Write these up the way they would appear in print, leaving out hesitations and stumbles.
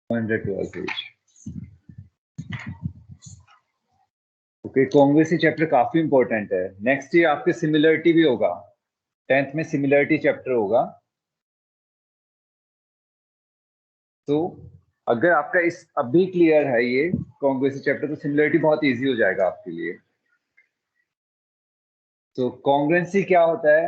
112 page. Okay, कॉन्ग्रेसी chapter काफी important है। Next ये आपके सिमिलरिटी भी होगा, 10th में सिमिलरिटी चैप्टर होगा। तो अगर आपका इस अभी क्लियर है ये कॉन्ग्रेसी चैप्टर, तो सिमिलरिटी बहुत इजी हो जाएगा आपके लिए। तो कॉन्ग्रुएंसी क्या होता है,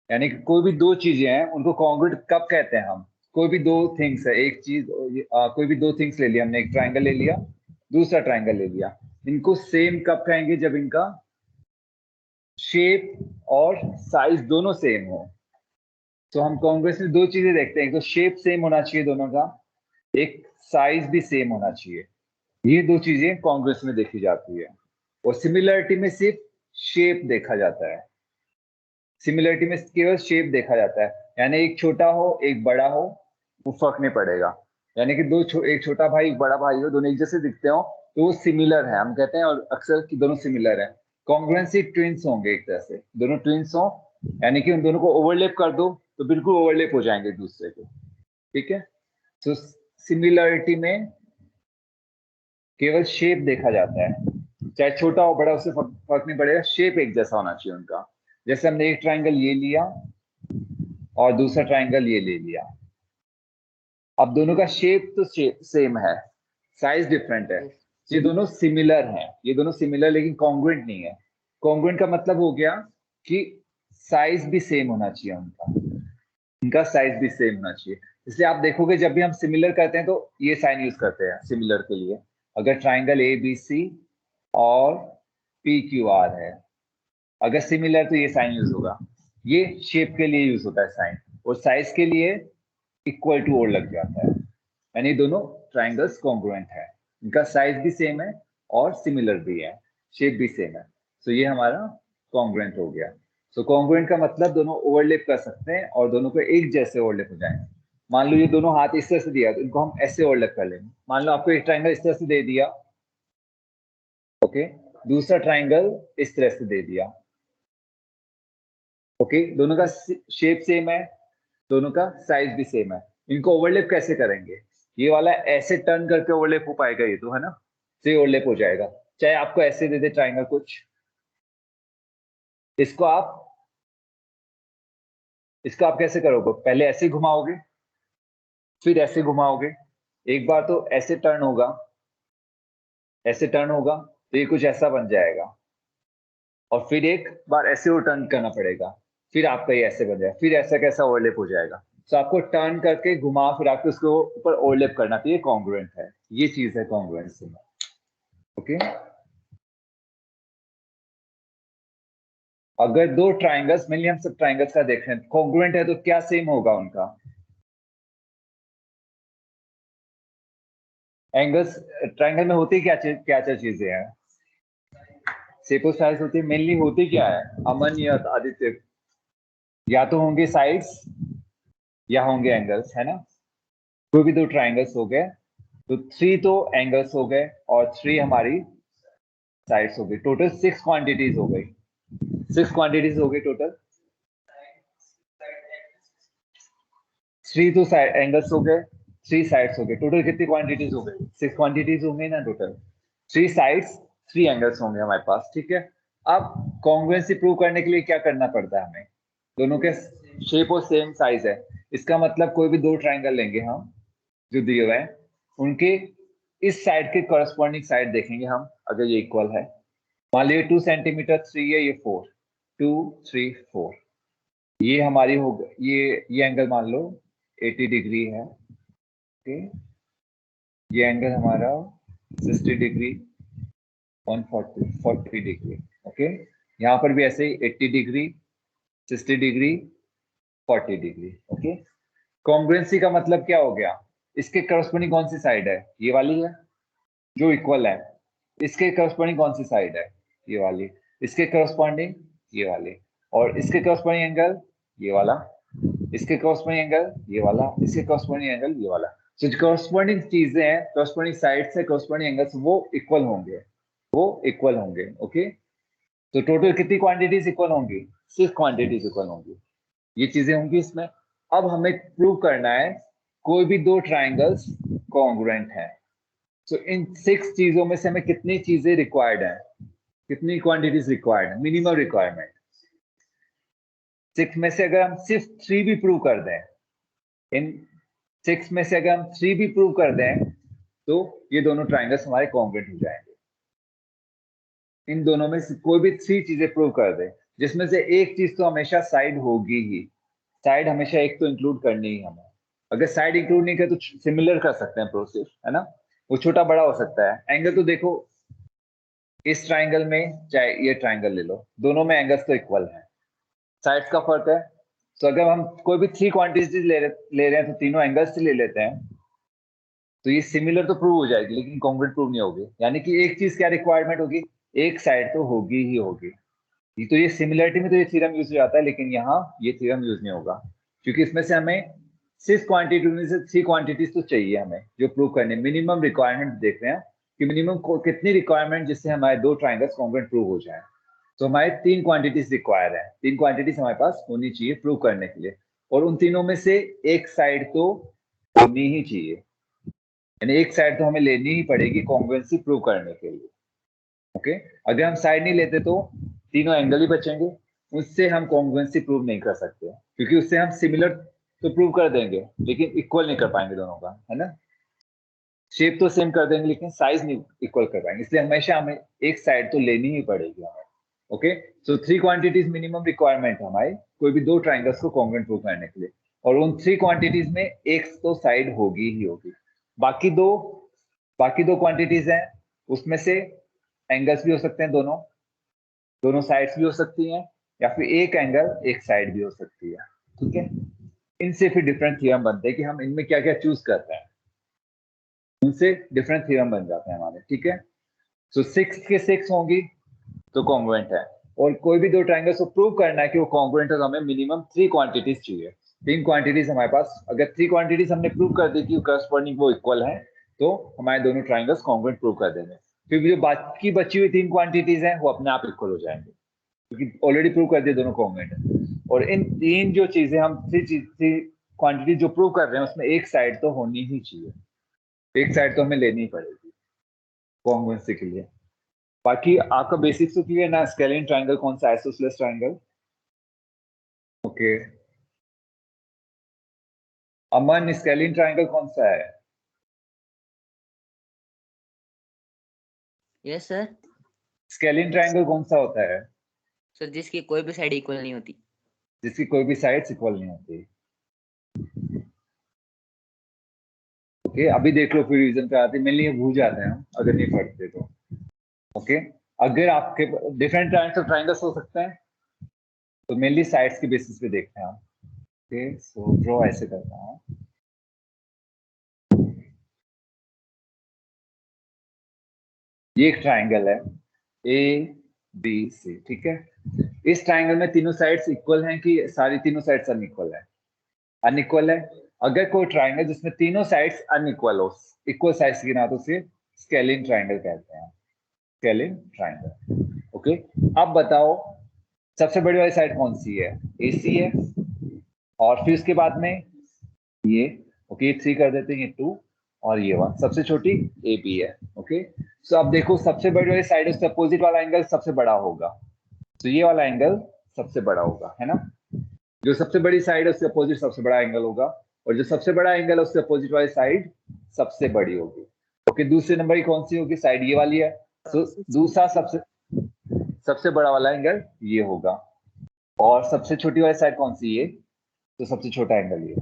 यानी कि कोई भी दो चीजें हैं उनको कॉन्ग्रुएंट कब कहते हैं हम। कोई भी दो थिंग्स है, एक चीज कोई भी दो थिंग्स ले लिया हमने, एक ट्राइंगल ले लिया, दूसरा ट्राइंगल ले लिया, इनको सेम कब कहेंगे, जब इनका शेप और साइज दोनों सेम हो। तो हम कॉन्ग्रुएंस में दो चीजें देखते हैं, एक तो शेप सेम होना चाहिए दोनों का, एक साइज भी सेम होना चाहिए। ये दो चीजें कॉन्ग्रुएंस में देखी जाती है। और सिमिलरिटी में सिर्फ शेप देखा जाता है। सिमिलरिटी में केवल शेप देखा जाता है, यानी एक छोटा हो एक बड़ा हो वो फर्क नहीं पड़ेगा। यानी कि एक छोटा भाई एक बड़ा भाई हो, दोनों एक जैसे दिखते हो तो वो सिमिलर है, हम कहते हैं और अक्सर कि दोनों सिमिलर है। कॉन्ग्रुएंसी ट्विंस होंगे एक तरह से, दोनों ट्विंस हो, यानी कि उन दोनों को ओवरलैप कर दो तो बिल्कुल ओवरलैप हो जाएंगे एक दूसरे को। ठीक है, तो सिमिलरिटी में केवल शेप देखा जाता है, चाहे छोटा हो बड़ा उससे फर्क नहीं पड़ेगा, शेप एक जैसा होना चाहिए उनका। जैसे हमने एक ट्राइंगल ये लिया और दूसरा ट्राइंगल ये ले लिया, अब दोनों का शेप तो सेम है, साइज डिफरेंट है, ये दोनों सिमिलर हैं, ये दोनों सिमिलर लेकिन कॉन्ग्रुएंट नहीं है। कॉन्ग्रुएंट का मतलब हो गया कि साइज भी सेम होना चाहिए उनका, इनका साइज भी सेम होना चाहिए। इसलिए आप देखोगे जब भी हम सिमिलर करते हैं तो ये साइन यूज करते हैं सिमिलर के लिए। अगर ट्राइंगल ए बी सी और पी क्यू आर है, अगर सिमिलर तो ये साइन यूज होगा। ये शेप के लिए यूज होता है साइन, और साइज के लिए इक्वल टू और लग जाता है, यानी दोनों ट्राइंगल्स कॉन्ग्रुएंट है, इनका साइज भी सेम है और सिमिलर भी है, शेप भी सेम है। तो ये हमारा कॉन्ग्रुएंट हो गया। तो कॉन्ग्रुएंट का मतलब दोनों ओवरलैप कर सकते हैं और दोनों को एक जैसे ओवरलैप हो जाएंगे। मान लो ये दोनों हाथ इस तरह से दिया तो इनको हम ऐसे ओवरलैप कर लेंगे। मान लो आपको एक ट्राइंगल इस तरह से दे दिया, ओके, दूसरा ट्राइंगल इस तरह से दे दिया, ओके, दोनों का शेप सेम है, दोनों का साइज भी सेम है, इनको ओवरलैप कैसे करेंगे। ये वाला ऐसे टर्न करके ओवरलैप हो पाएगा, ये तो है ना, तो ये ओवरलैप हो जाएगा। चाहे आपको ऐसे दे दे ट्राइंगल कुछ, इसको आप कैसे करोगे, पहले ऐसे घुमाओगे फिर ऐसे घुमाओगे, एक बार तो ऐसे टर्न होगा, ऐसे टर्न होगा तो ये कुछ ऐसा बन जाएगा, और फिर एक बार ऐसे और टर्न करना पड़ेगा, फिर आपका ये ऐसे बन जाएगा, फिर ऐसा कैसा ओवरलैप हो जाएगा। तो आपको टर्न करके घुमा फिर आपको उसको ऊपर ओवरलैप करना चाहिए, कॉन्ग्रुएंट है, ये चीज है कॉन्ग्रुएंसी में। ओके, अगर दो ट्राइंगल्स, मेनली हम सब ट्राइंगल्स का देख रहे हैं, कॉन्ग्रुएंट है तो क्या सेम होगा उनका एंगल्स। ट्राइंगल में होती क्या क्या क्या चीजें हैं, शेप और साइज होती है, मेनली होती क्या है अमन या आदित्य, या तो होंगे साइड्स या होंगे एंगल्स, है ना। कोई भी दो ट्राइंगल्स हो गए तो थ्री तो एंगल्स हो गए और थ्री हमारी साइड्स हो गई, टोटल सिक्स क्वांटिटीज हो गई, सिक्स क्वांटिटीज हो गई टोटल। थ्री तो एंगल्स हो गए, थ्री साइड्स हो गए, टोटल कितनी क्वांटिटीज हो गई, सिक्स क्वांटिटीज होंगी ना total. Three sides three angles होंगे हमारे पास, ठीक है। अब कॉन्ग्रुएंसी प्रूव करने के लिए क्या करना पड़ता है हमें, दोनों के शेप और सेम साइज है, इसका मतलब कोई भी दो ट्राइंगल लेंगे हम जो दिए हुए हैं, उनके इस साइड के कॉरेस्पॉन्डिंग साइड देखेंगे हम, अगर ये इक्वल है, मान लीजिए 2 सेंटीमीटर, थ्री है, ये 4, 2 3 4, ये हमारी हो ये एंगल मान लो 80 डिग्री है, ओके, ये एंगल हमारा 60 डिग्री, 140 डिग्री, ओके, यहाँ पर भी ऐसे ही 80 degree, 60 degree, 40 degree, okay. Congruency का मतलब क्या हो गया, इसके करस्पॉन्डिंग कौन सी साइड है, ये वाली है जो इक्वल है, इसके करस्पॉन्डिंग कौन सी साइड है, ये वाली, इसके करस्पॉन्डिंग ये वाली, और इसके करस्पॉन्डिंग एंगल ये वाला, इसके करस्पॉन्डिंग एंगल ये वाला, इसके करस्पॉन्डिंग एंगल ये वाला। तो जो करस्पॉन्डिंग चीजें हैं, करस्पॉन्डिंग साइड से करस्पॉन्डिंग एंगल्स, वो इक्वल होंगे, वो इक्वल होंगे, ओके। तो टोटल कितनी क्वांटिटीज इक्वल होंगी, सिक्स क्वांटिटीज इक्वल होंगी, ये चीजें होंगी इसमें। अब हमें प्रूव करना है कोई भी दो ट्राइंगल्स कॉन्ग्रुएंट हैं। सो इन 6 चीजों में से हमें कितनी चीजें रिक्वायर्ड है, कितनी क्वांटिटीज रिक्वायर्ड है, मिनिमम रिक्वायरमेंट 6 में से अगर हम सिर्फ 3 भी प्रूव कर दें, इन 6 में से अगर हम 3 भी प्रूव कर दें तो ये दोनों ट्राइंगल्स हमारे कॉन्ग्रुएंट हो जाएंगे। इन दोनों में से कोई भी 3 चीजें प्रूव कर दें, जिसमें से एक चीज तो हमेशा साइड होगी ही, साइड हमेशा एक तो इंक्लूड करनी ही हमें। अगर साइड इंक्लूड नहीं कर तो सिमिलर कर सकते हैं प्रोसेस, है ना, वो छोटा बड़ा हो सकता है। एंगल तो देखो इस ट्राइंगल में चाहे ये ट्राइंगल ले लो, दोनों में एंगल्स तो इक्वल हैं, साइड्स का फर्क है। तो अगर हम कोई भी 3 क्वांटिटीज ले रहे हैं तो तीनों एंगल्स से ले लेते हैं, तो ये सिमिलर तो प्रूव हो जाएगी लेकिन कॉन्ग्रुएंट प्रूव नहीं होगी। यानी कि एक चीज क्या रिक्वायरमेंट होगी, एक साइड तो होगी ही होगी। ये तो ये सिमिलरिटी में तो ये थ्योरम यूज हो जाता है, लेकिन यहाँ ये थ्योरम यूज नहीं होगा, क्योंकि इसमें से हमें 6 क्वांटिटी में से 3 क्वांटिटीज तो चाहिए हमें जो प्रूव करने। मिनिमम रिक्वायरमेंट देख रहे हैं कि मिनिमम कितनी रिक्वायरमेंट जिससे हमारे दो ट्राइंगल्स कॉन्ग्रुएंट प्रूव हो जाए। तो हमारे 3 क्वांटिटीज रिक्वायर है, 3 क्वांटिटीज हमारे पास होनी चाहिए प्रूव करने के लिए, और उन तीनों में से एक साइड तो होनी ही चाहिए, यानी एक साइड तो हमें लेनी ही पड़ेगी कॉन्ग्रुएंसी प्रूव करने के लिए। ओके, अगर हम साइड नहीं लेते तो तीनों एंगल ही बचेंगे, उससे हम कॉन्ग्रुएंसी प्रूव नहीं कर सकते, क्योंकि उससे हम सिमिलर तो प्रूव कर देंगे लेकिन इक्वल नहीं कर पाएंगे दोनों का, है ना। शेप तो सेम कर देंगे लेकिन साइज नहीं इक्वल कर पाएंगे, इसलिए हमेशा हमें एक साइड तो लेनी ही पड़ेगी हमें। ओके, सो 3 क्वांटिटीज मिनिमम रिक्वायरमेंट है हमारी कोई भी दो ट्राइंगल्स को कॉन्ग्रुएंट प्रूव करने के लिए, और उन 3 क्वांटिटीज में एक तो साइड होगी ही होगी। बाकी दो क्वांटिटीज हैं, उसमें से एंगल्स भी हो सकते हैं, दोनों साइड्स भी हो सकती हैं, या फिर एक एंगल एक साइड भी हो सकती है। ठीक है, इनसे फिर डिफरेंट थ्योरम बनते हैं कि हम इनमें क्या क्या चूज करते हैं, उनसे डिफरेंट थ्योरम बन जाते हैं हमारे। ठीक है, सो 6 के 6 होंगी तो कॉन्ग्रुएंट है, और कोई भी दो ट्राइंगल्स को प्रूव करना है कि वो कॉन्ग्रुएंट है तो हमें मिनिमम 3 क्वांटिटीज चाहिए। 3 क्वांटिटीज हमारे पास, अगर 3 क्वांटिटीज हमने प्रूव कर दी कि करस्पॉन्डिंग वो इक्वल है तो हमारे दोनों ट्राइंगल्स कॉन्ग्रुएंट प्रूव कर देंगे। फिर जो बाकी बची हुई 3 क्वांटिटीज हैं वो अपने आप इक्वल हो जाएंगे, क्योंकि ऑलरेडी प्रूव कर दिए दोनों कॉन्ग्रुएंट है। और इन 3 जो चीजें हम 3 क्वांटिटी जो प्रूव कर रहे हैं उसमें एक साइड तो होनी ही चाहिए, एक साइड तो हमें लेनी ही पड़ेगी कॉन्ग्रुएंसी के लिए। बाकी आपका बेसिक्स तो क्लियर ना, स्केलिन ट्राइंगल कौन सा, आइसोसेलेस ट्राइंगल। ओके, अमन स्केलिन ट्राइंगल कौन सा है? Yes sir. स्केलिन ट्राइंगल कौन सा होता है? सर जिसकी कोई भी साइड इक्वल नहीं होती। जिसकी कोई भी साइड्स इक्वल नहीं होती। ओके, अभी देख लो फिर रीजन पे आते, मेनली ये भूल जाते हैं हम अगर नहीं पढ़ते तो। ओके, अगर आपके डिफरेंट टाइप्स ऑफ ट्राइंगल्स हो सकते हैं तो मेनली साइड्स के बेसिस पे देखते हैं हम। ओके, सो ड्रॉ ऐसे करता हूँ। ये एक ट्राइंगल है ए बी सी, ठीक है। इस ट्राइंगल में तीनों साइड्स इक्वल हैं कि सारी तीनों साइड्स अनइक्वल है? अनइक्वल है। अगर कोई ट्राइंगल जिसमें तीनों साइड्स अनइक्वल हो, इक्वल साइड्स की ना, तो उसे स्केलिन ट्राइंगल कहते हैं, स्केलिन ट्राइंगल। ओके, अब बताओ सबसे बड़ी वाली साइड कौन सी है? AC है, और फिर उसके बाद में ये, ओके 3 कर देते हैं, ये 2, और ये 1, सबसे छोटी AB है। ओके, सो अब देखो सबसे बड़ी वाली साइड उससे अपोजिट वाला एंगल सबसे बड़ा होगा, तो ये वाला एंगल सबसे बड़ा होगा, है ना। जो सबसे बड़ी साइड है उससे अपोजिट सबसे बड़ा एंगल होगा, और जो सबसे बड़ा एंगल है उससे अपोजिट वाली साइड सबसे बड़ी होगी। ओके, दूसरे नंबर की कौन सी होगी साइड? ये वाली है, तो दूसरा सबसे बड़ा वाला एंगल ये होगा, और सबसे छोटी वाली साइड कौन सी? ये, तो सबसे छोटा एंगल ये।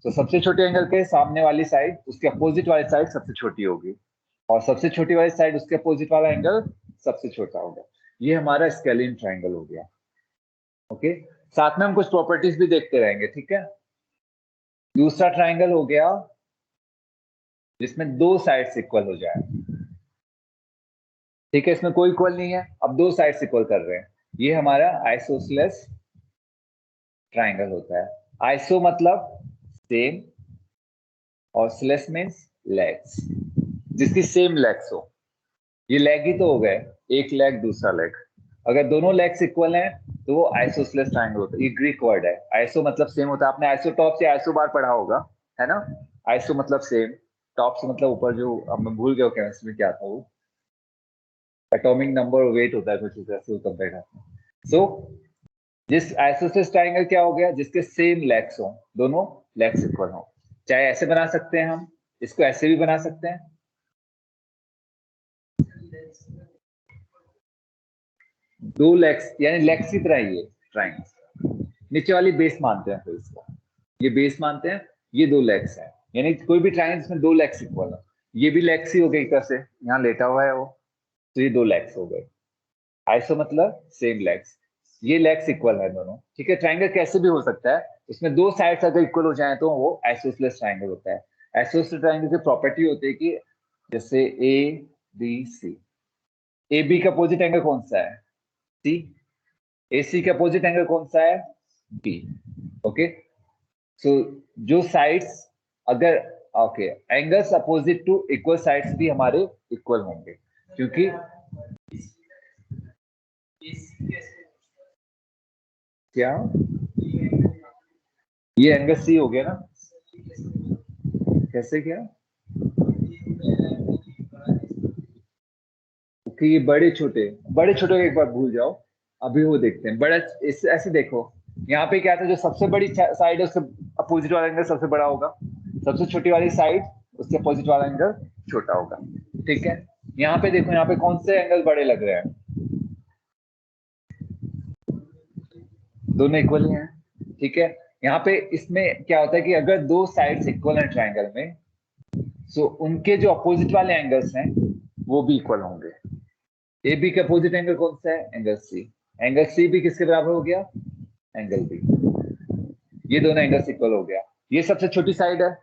तो सबसे छोटे एंगल के सामने वाली साइड उसके अपोजिट वाली साइड सबसे छोटी होगी, और सबसे छोटी वाली साइड उसके अपोजिट वाला एंगल सबसे छोटा होगा। ये हमारा स्केलिन ट्राइंगल हो गया। ओके, साथ में हम कुछ प्रॉपर्टीज भी देखते रहेंगे, ठीक है। दूसरा ट्राइंगल हो गया जिसमें दो साइड्स इक्वल हो जाए, ठीक है, इसमें कोई इक्वल नहीं है, अब दो साइड्स इक्वल कर रहे हैं, ये हमारा आइसोसेलेस ट्राइंगल होता है। आइसो मतलब सेम, और स्लेस मीन्स लेग्स, जिसकी सेम लेग्स हो। ये लेग ही तो हो गए, एक लेग दूसरा लेग, अगर दोनों लेग्स इक्वल हैं तो वो आइसोसेलेस ट्राइंगल होता है। ये ग्रीक वर्ड है, आइसो मतलब सेम होता है, आपने आइसोटॉप्स या आइसोबार पढ़ा होगा, है ना। आइसो मतलब सेम, टॉप से मतलब ऊपर, जो अब मैं भूल गया केमिस्ट्री में क्या था वो, एटॉमिक नंबर और वेट होता है कुछ इस तरह से कंपेयर करते हैं। सो जिस आइसोसेलेस ट्राइंगल क्या हो गया, जिसके सेम लेग्स हो, दोनों लेग्स इक्वल हो। चाहे ऐसे बना सकते हैं हम, इसको ऐसे भी बना सकते हैं, दो लेग्स यानी लेग्स की तरह ही है ट्राइंगल। नीचे वाली बेस मानते हैं, फिर इसको ये बेस मानते हैं, ये दो लेग्स हैं, यानी कोई भी ट्राइंगल जिसमें दो लेग्स इक्वल है, ये भी लेग्स ही हो गई एक तरह से, यहाँ लेटा हुआ है वो, तो ये दो लेग्स हो गए। आइसो मतलब सेम लेग्स, ये लेग्स इक्वल है दोनों, ठीक है। ट्राइंगल कैसे भी हो सकता है, इसमें दो साइड्स अगर इक्वल हो जाए तो वो आइसोसेलेस ट्राइंगल होता है। आइसोसेलेस ट्राइंगल की प्रॉपर्टी होती है कि जैसे A B C, A B का अपोजिट एंगल कौन सा है, सी, ए सी का अपोजिट एंगल कौन सा है, बी। ओके, सो जो साइड्स अगर okay angles opposite to equal sides भी हमारे इक्वल होंगे, क्योंकि क्या ये एंगल सी हो गया ना, कैसे क्या, कि ये बड़े छोटे, बड़े छोटे को एक बार भूल जाओ, अभी वो देखते हैं। बड़ा इस ऐसे देखो, यहाँ पे क्या था, जो सबसे बड़ी साइड है उससे अपोजिट वाला एंगल सबसे बड़ा होगा, सबसे छोटी वाली साइड उससे अपोजिट वाला एंगल छोटा होगा, ठीक है। यहाँ पे देखो, यहाँ पे कौन से एंगल बड़े लग रहे हैं, दोनों इक्वल ही हैं, ठीक है। यहाँ पे इसमें क्या होता है कि अगर दो साइड्स इक्वल हैं ट्राइंगल में, सो उनके जो अपोजिट वाले एंगल्स हैं वो भी इक्वल होंगे। ए बी का अपोजिट एंगल कौन सा है, एंगल सी, एंगल सी भी किसके बराबर हो गया, एंगल बी, ये दोनों एंगल्स इक्वल हो गया। ये सबसे छोटी साइड है,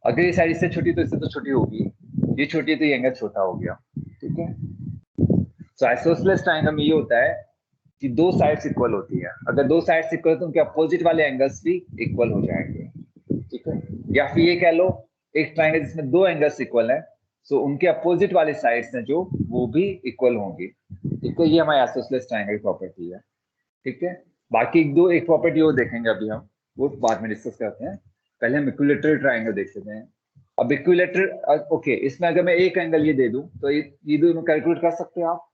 अगर ये साइड इससे छोटी तो इससे तो छोटी होगी, ये छोटी है तो ये एंगल छोटा हो गया, ठीक है। सो आइसोसेलेस ट्रायंगल में ये होता है कि दो साइड्स इक्वल होती है, अगर दो साइड्स इक्वल तो उनके अपोजिट वाले एंगल्स भी इक्वल हो जाएंगे, ठीक है। या फिर ये कह लो, एक ट्रायंगल जिसमें दो एंगल्स इक्वल है, सो उनके अपोजिट वाले साइड्स हैं जो, वो भी इक्वल होंगी, ठीक है। ये हमारी आइसोसेलेस ट्रायंगल की प्रॉपर्टी है, ठीक है। बाकी एक प्रॉपर्टी वो देखेंगे अभी हम, वो बाद में डिस्कस करते हैं। पहले हम इक्विलेटरल ट्रायंगल देख लेते हैं। अब इक्विलेटरल, ओके, इसमें अगर मैं एक एंगल ये दे दूं तो ये दोनों कैलकुलेट कर सकते हैं आप।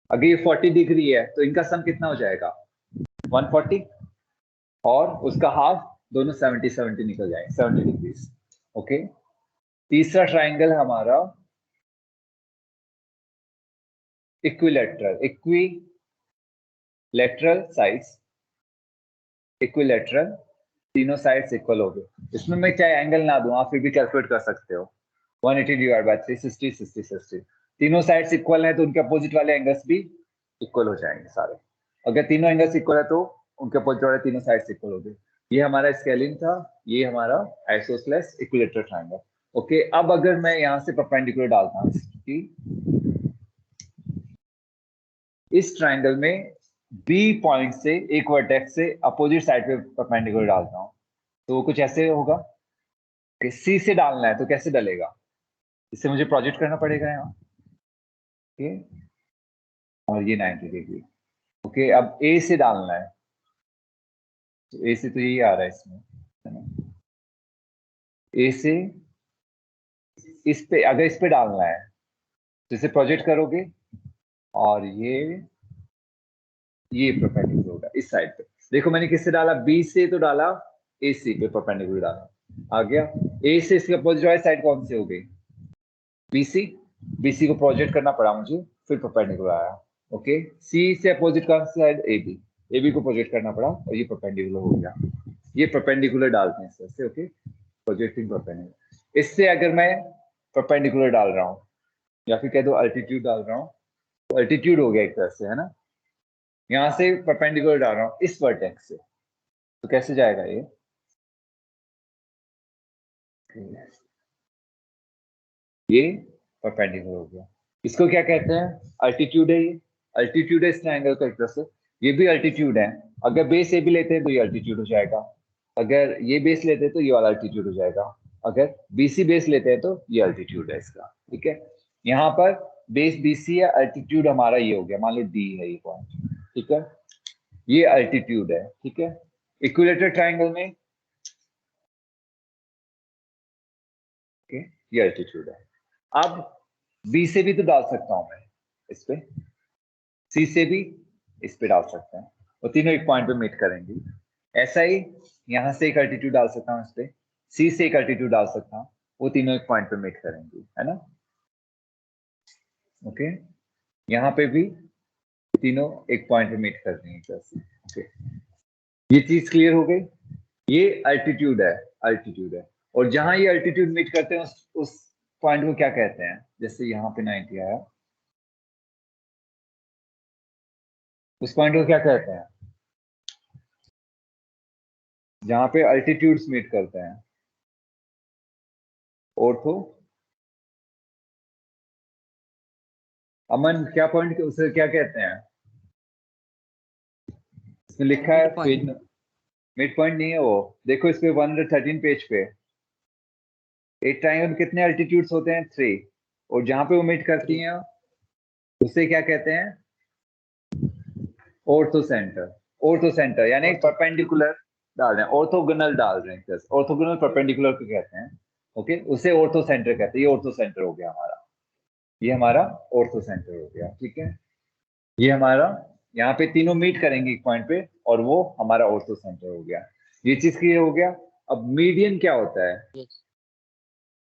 अगर ये 40 डिग्री है तो इनका सम कितना हो जाएगा, 140, और उसका हाफ, दोनों 70 70 निकल जाएंगे, 70 डिग्री। ओके, तीसरा ट्राइंगल हमारा इक्विलेटरल, इक्विलेटरल साइड्स, इक्विलेटरल, तीनों साइड्स इक्वल हो गए। इसमें मैं चाहे एंगल ना दूं, आप फिर भी कैलकुलेट कर सकते हो, 180 डिवाइड बाय 360, 60 60, तीनों साइड्स इक्वल हैं तो उनके अपोजिट वाले एंगल्स भी इक्वल हो जाएंगे सारे। अगर तीनों एंगल्स इक्वल है तो उनके अपोजिट वाले तीनों साइड्स इक्वल हो गए। ये हमारा स्केलिंग था, ये हमारा आइसोसेलेस इक्विलेटरल ट्रायंगल। ओके, अब अगर मैं यहाँ से परपेंडिकुलर डालता हूँ कि इस ट्रायंगल में बी पॉइंट से एक वर्टेक्स से अपोजिट साइड पे परपेंडिकुलर डालता हूँ, तो वो कुछ ऐसे होगा कि सी से डालना है तो कैसे डलेगा, इससे मुझे प्रोजेक्ट करना पड़ेगा यहाँ, ओके, और ये 90 डिग्री। ओके, अब ए से डालना है, तो ए से तो यही आ रहा है इसमें, है ना। ए से इस पे, अगर इस पे डालना है तो इसे प्रोजेक्ट करोगे, और ये परपेंडिकुलर होगा इस साइड पे। देखो मैंने किससे डाला, बी से तो डाला, ए सी पे परपेंडिकुलर डाला, आ गया। ए से इसके अपोजिट वाली साइड कौन सी हो गई, बीसी, बीसी को प्रोजेक्ट करना पड़ा मुझे, फिर परपेंडिकुलर आया। ओके, सी से अपोजिट कौन सी side, A B, A B को प्रोजेक्ट करना पड़ा और ये परपेंडिकुलर हो गया। ये परपेंडिकुलर डालते हैं इस तरह से, ओके, प्रोजेक्टिंग परपेंडिकुलर। इससे अगर मैं परपेंडिकुलर डाल रहा हूँ या फिर कह दो अल्टीट्यूड डाल रहा हूँ, तो अल्टीट्यूड हो गया एक तरह से, है ना। यहाँ से परपेंडिकुलर डाल रहा हूँ इस वर्टेक्स से, तो कैसे जाएगा ये परपेंडिकुलर हो गया। इसको क्या कहते हैं, अल्टीट्यूड है, ये अल्टीट्यूड है इस ट्रायंगल का एक तरह से, ये भी अल्टीट्यूड है। अगर बेस ए भी लेते हैं तो ये अल्टीट्यूड हो जाएगा, अगर ये बेस लेते हैं तो ये वाला अल्टीट्यूड हो जाएगा, अगर बीसी बेस लेते हैं तो ये अल्टीट्यूड है इसका, ठीक है। यहाँ पर बेस बीसी है, अल्टीट्यूड हमारा ये हो गया, मान लो डी है ये पॉइंट, ठीक है, ये अल्टीट्यूड है, ठीक है। इक्विलेटरल ट्राइंगल में ये अल्टीट्यूड है। अब बी से भी तो डाल सकता हूं मैं इस पे, सी से भी इस पे डाल सकते हैं, और तीनों एक पॉइंट पे मीट करेंगे। ऐसा ही यहां से एक अल्टीट्यूड डाल सकता हूं इस पे, सी से एक अल्टीट्यूड डाल सकता हूं, वो तीनों एक पॉइंट पे मीट करेंगे, है ना। ओके, यहाँ पे भी तीनों एक पॉइंट पे मीट कर देंगे। ओके, ये चीज क्लियर हो गई। ये अल्टीट्यूड है, अल्टीट्यूड है, और जहां ये अल्टीट्यूड मीट करते हैं उस पॉइंट को क्या कहते हैं? जैसे यहाँ पे 90 आया, उस पॉइंट को क्या कहते हैं? जहां पे अल्टीट्यूड्स मीट करते हैं, ऑर्थो। अमन, क्या पॉइंट, उसे क्या कहते हैं? इसमें लिखा है पेज, मिड पॉइंट नहीं है वो, देखो इस पे 113 पेज पे एक ट्राइंगल कितने अल्टीट्यूड्स होते हैं? 3, और जहां पे वो मीट करती हैं उसे क्या कहते हैं? Ortho centre. ऑर्थो सेंटर यानी परपेंडिकुलर डाल रहे हैं, ऑर्थोगोनल डाल रहे हैं, ऑर्थोगोनल परपेंडिकुलर को कहते हैं। ओके, उसे ऑर्थो सेंटर कहते हैं। ये ऑर्थो सेंटर हो गया हमारा, ये हमारा ऑर्थो सेंटर हो गया, ठीक है। ये हमारा यहाँ पे तीनों मीट करेंगे एक पॉइंट पे, और वो हमारा ऑर्थो सेंटर हो गया। ये चीज क्लियर हो गया। अब मीडियन क्या होता है?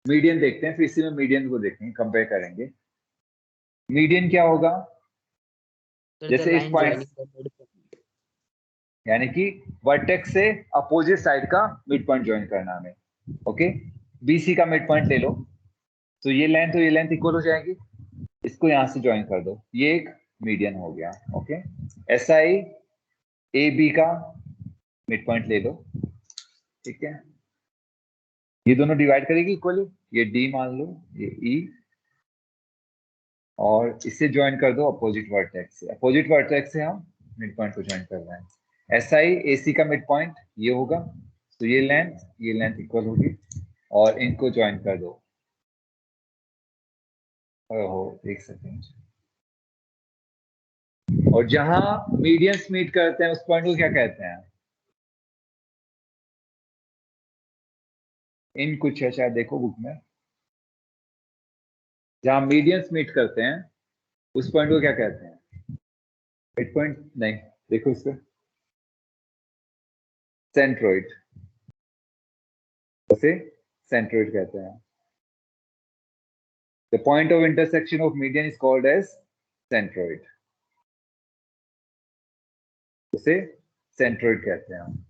मीडियन देखते हैं, फिर इसी में मीडियन को देखेंगे, कंपेयर करेंगे। मीडियन क्या होगा? जैसे एक पॉइंट, यानी कि वर्टेक्स से अपोजिट साइड का मिड पॉइंट ज्वाइन करना हमें। ओके, बीसी का मिड पॉइंट ले लो, तो ये लेंथ और ये लेंथ इक्वल हो जाएगी, इसको यहां से ज्वाइन कर दो, ये एक मीडियन हो गया। ओके, ऐसा ही ए बी का मिड पॉइंट ले लो, ठीक है, ये दोनों डिवाइड करेगी इक्वली, ये डी मान लो, ये ई, और इससे ज्वाइन कर दो अपोजिट वर्टेक्स से। अपोजिट वर्टेक्स से हम मिड पॉइंट को ज्वाइन कर रहे हैं। ऐसा ही एसी का मिड पॉइंट ये होगा, तो ये लेंथ इक्वल होगी, और इनको ज्वाइन कर दो। ओहो, एक सेकेंड, और जहां मीडियंस मीट करते हैं उस पॉइंट को क्या कहते हैं? इन कुछ है शायद, देखो बुक में, जहां मीडियंस मीट करते हैं उस पॉइंट को क्या कहते हैं? मिड पॉइंट नहीं, देखो इसको, सेंट्रोइड, उसे सेंट्रोइड कहते हैं। The point of intersection of median is called as centroid, उसे सेंट्रोइड कहते हैं हम।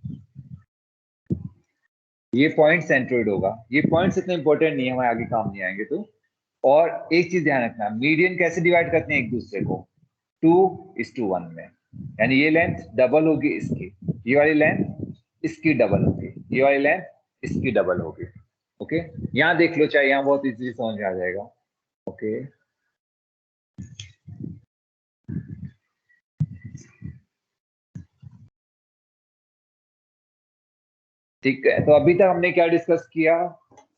ये पॉइंट सेंट्रोइड होगा। ये पॉइंट्स इतने इंपॉर्टेंट नहीं है, हमारे आगे काम नहीं आएंगे तो। और एक चीज ध्यान रखना, मीडियन कैसे डिवाइड करते हैं एक दूसरे को? 2:1 में, यानी ये लेंथ डबल होगी इसकी, ये वाली लेंथ इसकी डबल होगी, ये वाली लेंथ इसकी डबल होगी। ओके, यहाँ देख लो, चाहे यहाँ बहुत इजीली समझ में आ जाएगा। ओके, ठीक है, तो अभी तक हमने क्या डिस्कस किया?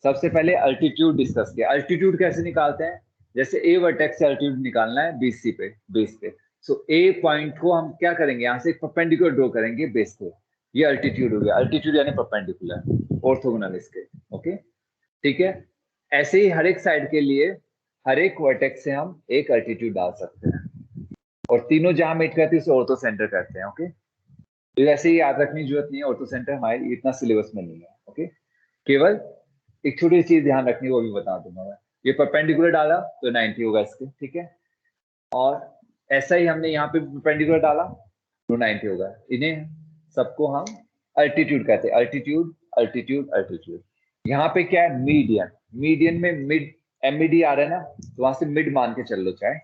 सबसे पहले अल्टीट्यूड डिस्कस किया। अल्टीट्यूड कैसे निकालते हैं? जैसे ए वर्टेक्स से अल्टीट्यूड निकालना है बीसी पे, बेस पे, सो ए पॉइंट को हम क्या करेंगे? यहाँ से एक परपेंडिकुलर ड्रॉ करेंगे बेस पे, ये अल्टीट्यूड हो गया। अल्टीट्यूड यानी परपेंडिकुलर, ऑर्थोगोनल इसके। ओके, ठीक है, ऐसे ही हर एक साइड के लिए हर एक वर्टेक्स से हम एक अल्टीट्यूड डाल सकते हैं, और तीनों जहां मीट करते हैं उसे ऑर्थो सेंटर करते हैं। ओके, तो वैसे ही याद रखने की जरूरत नहीं है, ऑर्थो सेंटर हमारे इतना सिलेबस में नहीं है। ओके, केवल एक छोटी चीज ध्यान रखनी, वो भी बता दूंगा मैं। ये परपेंडिकुलर डाला तो 90 होगा इसके, ठीक है, और ऐसा ही हमने यहाँ पे परपेंडिकुलर डाला तो 90 होगा। इन्हें सबको हम अल्टीट्यूड कहते हैं, अल्टीट्यूड, अल्टीट्यूड, अल्टीट्यूड। यहाँ पे क्या है? मीडियन। मीडियन में मिड, एमईडी आ रहा है ना, तो वहां से मिड मान के चल लो चाहे।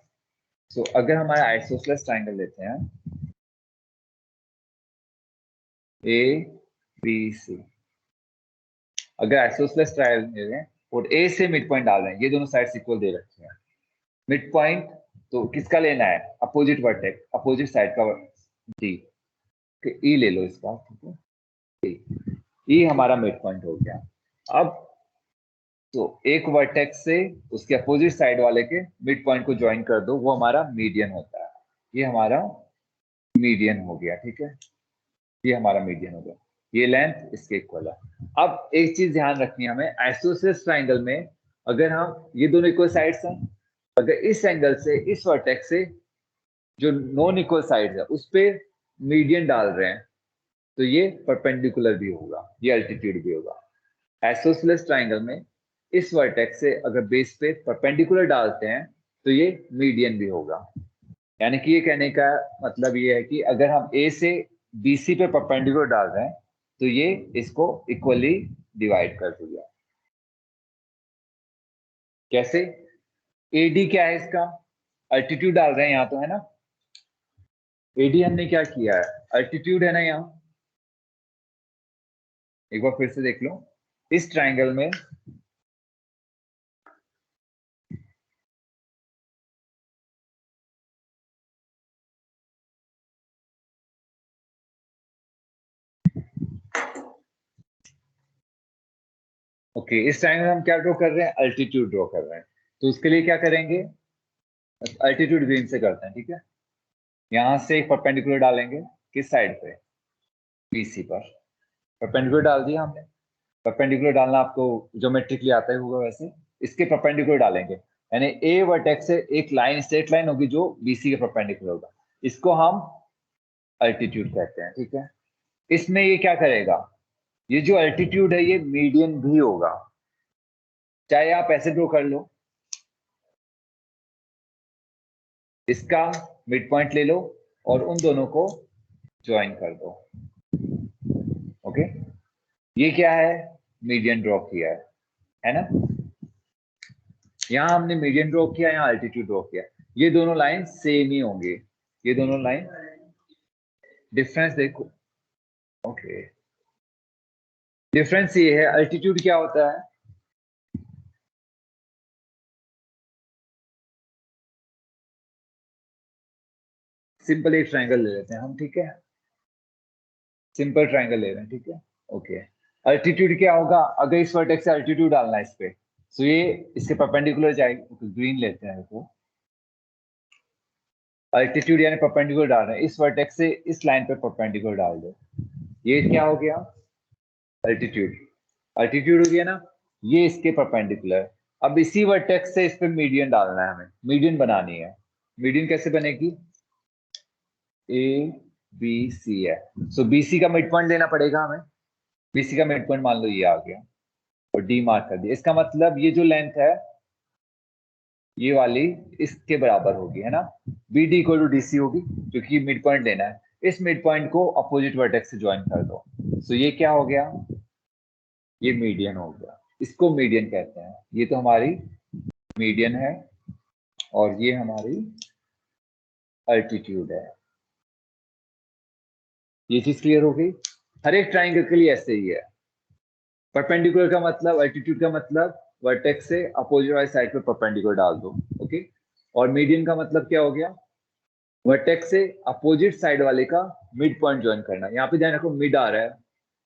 तो अगर हमारा आइसोसेलेस ट्राइंगल लेते हैं ए बी सी, अगर आइसोसेलेस ट्राइंगल ले रहे हैं और ए से मिड पॉइंट डाल रहे हैं, ये दोनों साइड्स इक्वल दे रखे हैं, मिड पॉइंट तो किसका लेना है? अपोजिट वर्टेक्स, अपोजिट साइड का, डी, ई ले लो इसका, ठीक है, ई हमारा मिड पॉइंट हो गया। अब तो एक वर्टेक्स से उसके अपोजिट साइड वाले के मिड पॉइंट को ज्वाइन कर दो, वो हमारा मीडियन होता है। ये हमारा मीडियन हो गया, ठीक है, ये हमारा मीडियन हो गया। ये लेंथ इसके इक्वल है। अब एक चीज ध्यान रखनी है हमें, आइसोसेलेस ट्राइंगल में अगर हम ये दोनों इक्वल साइड्स हैं, अगर इस एंगल से इस वर्टेक्स से जो नॉन इक्वल साइड्स है उस पे मीडियन डाल रहे हैं तो ये परपेंडिकुलर भी होगा, ये अल्टीट्यूड भी होगा। आइसोसेलेस ट्राइंगल में इस वर्टेक्स से अगर बेस पे परपेंडिकुलर डालते हैं तो ये मीडियन भी होगा। यानी कि ये कहने का मतलब ये है कि अगर हम ए से बीसी पे परपेंडिकुलर डाल रहे हैं तो ये इसको इक्वली डिवाइड कर देगा। कैसे? एडी क्या है इसका? अल्टीट्यूड डाल रहे हैं यहाँ तो, है ना। एडी हमने क्या किया है? अल्टीट्यूड है ना यहाँ। एक बार फिर से देख लो, इस ट्राइंगल में इस ट्राइंगल में हम क्या ड्रॉ कर रहे हैं? अल्टीट्यूड ड्रॉ कर रहे हैं। तो उसके लिए क्या करेंगे? अल्टीट्यूड ग्रीन से करते हैं, ठीक है। यहां से एक परपेंडिकुलर डालेंगे, किस साइड पे? बीसी पर। परपेंडिकुलर डाल दिया हमने। परपेंडिकुलर डालना आपको ज्योमेट्रिकली आता ही होगा वैसे। इसके परपेंडिकुलर डालेंगे, यानी ए वर्टेक्स से एक लाइन, स्ट्रेट लाइन होगी जो बीसी के परपेंडिकुलर होगा, इसको हम अल्टीट्यूड कहते हैं, ठीक है। इसमें ये क्या करेगा? ये जो अल्टीट्यूड है ये मीडियन भी होगा, चाहे आप ऐसे ड्रॉ कर लो, इसका मिड पॉइंट ले लो और उन दोनों को ज्वाइन कर दो। ओके, ये क्या है? मीडियन ड्रॉ किया है ना। यहां हमने मीडियन ड्रॉ किया, यहां अल्टीट्यूड ड्रॉ किया। ये दोनों लाइन सेम ही होंगे, ये दोनों लाइन। डिफरेंस देखो, ओके, डिफरेंस ये है, अल्टीट्यूड क्या होता है? सिंपल एक ट्राइंगल ले लेते हैं हम, ठीक है। सिंपल ट्राइंगल ले रहे हैं, ठीक है। ओके, अल्टीट्यूड क्या होगा? अगर इस वर्टेक्स से अल्टीट्यूड डालना है इस पे, तो ये इसके परपेंडिकुलर जाएगी। तो ग्रीन लेते हैं इसको। अल्टीट्यूड यानी परपेंडिकुलर डाल रहे हैं, इस वर्टेक्स से इस लाइन पे परपेंडिकुलर डाल दो। ये क्या हो गया? अल्टीट्यूड। अल्टीट्यूड हो गया ना, ये इसके परपेंडिकुलर। अब इसी वर्टेक्स से इस पे मीडियन डालना है, हमें मीडियन बनानी है। मीडियन कैसे बनेगी? ए बी सी है, सो बीसी का मिड पॉइंट लेना पड़ेगा हमें। बीसी का मिड पॉइंट मान लो ये आ गया और डी मार्क कर दिया। इसका मतलब ये जो लेंथ है ये वाली इसके बराबर होगी, है ना। B D equal to D C होगी, क्योंकि मिड पॉइंट लेना है। इस मिड पॉइंट को अपोजिट वर्टेक्स से ज्वाइन कर दो। सो ये क्या हो गया? ये मीडियन हो गया। इसको मीडियन कहते हैं। ये तो हमारी मीडियन है और ये हमारी अल्टीट्यूड है। ये चीज क्लियर हो गई? हर एक ट्राइंगल के लिए ऐसे ही है। परपेंडिकुलर का मतलब, अल्टीट्यूड का मतलब वर्टेक्स से अपोजिट वाली साइड पे परपेंडिकुलर डाल दो, ओके। और मीडियन का मतलब क्या हो गया? वर्टेक्स से अपोजिट साइड वाले का मिड पॉइंट ज्वाइन करना। यहाँ पे ध्यान रखो मिड आ रहा है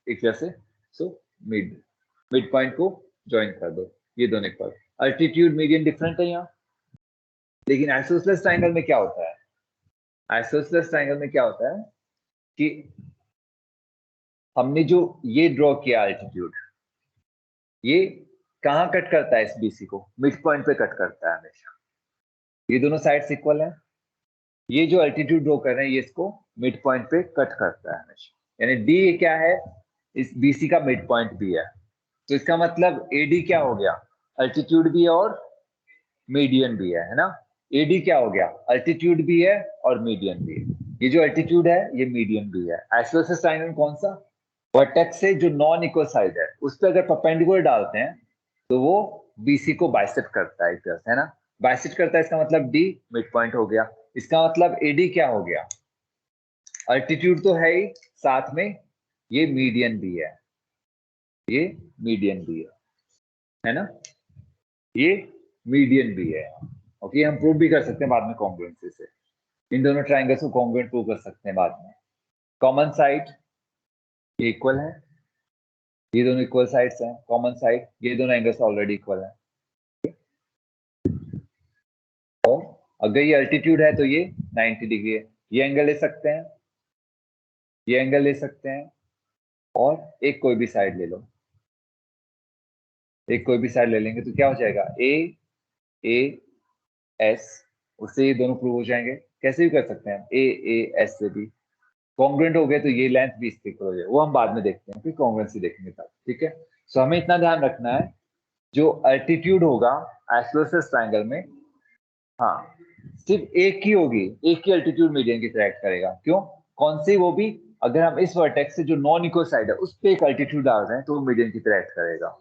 एक तरह से, सो मिड, मिड पॉइंट को ज्वाइन कर दो। ये दोनों पर अल्टीट्यूड मीडियन डिफरेंट है यहाँ। लेकिन आइसोसेलेस ट्राइंगल में क्या होता है? आइसोसेलेस ट्राइंगल में क्या होता है कि हमने जो ये ड्रॉ किया अल्टीट्यूड, ये कहाँ कट करता है? इस बीसी को मिड पॉइंट पे कट करता है हमेशा। ये दोनों साइड्स इक्वल है। ये जो अल्टीट्यूड ड्रॉ कर रहे हैं ये इसको मिड पॉइंट पे कट करता है हमेशा। यानी डी क्या है? इस बीसी का मिड पॉइंट भी है। तो इसका मतलब एडी क्या हो गया? अल्टीट्यूड भी है और मीडियन भी है ना। एडी क्या हो गया? अल्टीट्यूड भी है और मीडियन भी है। ये जो अल्टीट्यूड है ये मीडियन भी है। आइसोसेलेस ट्रायंगल कौन सा? वर्टेक्स से जो नॉन इक्वल साइड है उस पर अगर परपेंडिकुलर डालते हैं तो वो बीसी को बाइसेक्ट करता है एक तरह से, है ना। बाइसेक्ट करता है, इसका मतलब डी मिड पॉइंट हो गया। इसका मतलब एडी क्या हो गया? अल्टीट्यूड तो है ही, साथ में ये मीडियन भी है, ये मीडियन भी है ना, ये मीडियन भी है। ओके, हम प्रूव भी कर सकते हैं बाद में कॉन्ग्रुएंसी से। इन दोनों ट्राइंगल्स को कॉन्ग्रुएंट प्रूव कर सकते हैं बाद में। कॉमन साइड ये इक्वल है, ये दोनों इक्वल साइड्स हैं। कॉमन साइड ये दोनों एंगल्स ऑलरेडी इक्वल है। और अगर ये अल्टीट्यूड है तो ये 90 डिग्री है। ये एंगल ले सकते हैं, ये एंगल ले सकते हैं और एक कोई भी साइड ले लो, एक कोई भी साइड ले लेंगे तो क्या हो जाएगा, ए एस, उससे ये दोनों प्रूव हो जाएंगे। कैसे भी कर सकते हैं, ए एस से भी कॉन्ग्रुएंट हो गए तो ये लेंथ भी इसके इक्वल हो जाए, वो हम बाद में देखते हैं, फिर कॉन्ग्रुएंसी देखेंगे तब, ठीक है। सो हमें इतना ध्यान रखना है, जो अल्टीट्यूड होगा आइसोसेलेस ट्रायंगल में, हाँ सिर्फ एक ही होगी, एक ही अल्टीट्यूड मीडियन की तरह एक्ट करेगा। क्यों, कौन सी, वो भी अगर हम इस वर्टेक्स से जो नॉन इक्वल साइड है उस पे एक अल्टीट्यूड डाल रहे हैं तो वो मीडियन की तरह एक्ट करेगा।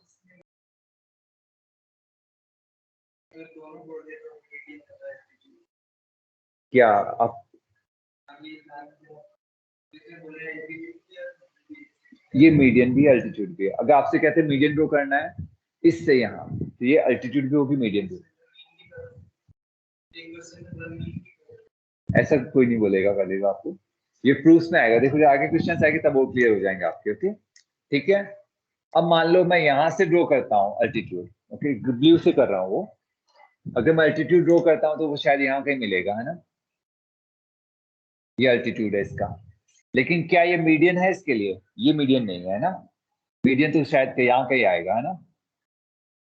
क्या आप, ये मीडियन भी अल्टीट्यूड भी है। अगर आपसे कहते हैं मीडियन ड्रॉ करना है इससे यहाँ, तो ये अल्टीट्यूड भी होगी, मीडियन भी। ऐसा कोई नहीं बोलेगा करेगा आपको, ये प्रूफ्स में आएगा, देखो आगे क्वेश्चन आएंगे तब वो क्लियर हो जाएंगे आपके। ओके ठीक है। अब मान लो मैं यहां से ड्रॉ करता हूँ अल्टीट्यूड, ओके ब्लू से कर रहा हूँ वो, अगर मैं अल्टीट्यूड ड्रॉ करता हूँ तो वो शायद यहाँ कहीं मिलेगा, है ना, ये अल्टीट्यूड है इसका। लेकिन क्या ये मीडियन है इसके लिए, ये मीडियन नहीं है ना, मीडियन तो शायद यहाँ कहीं आएगा, है ना,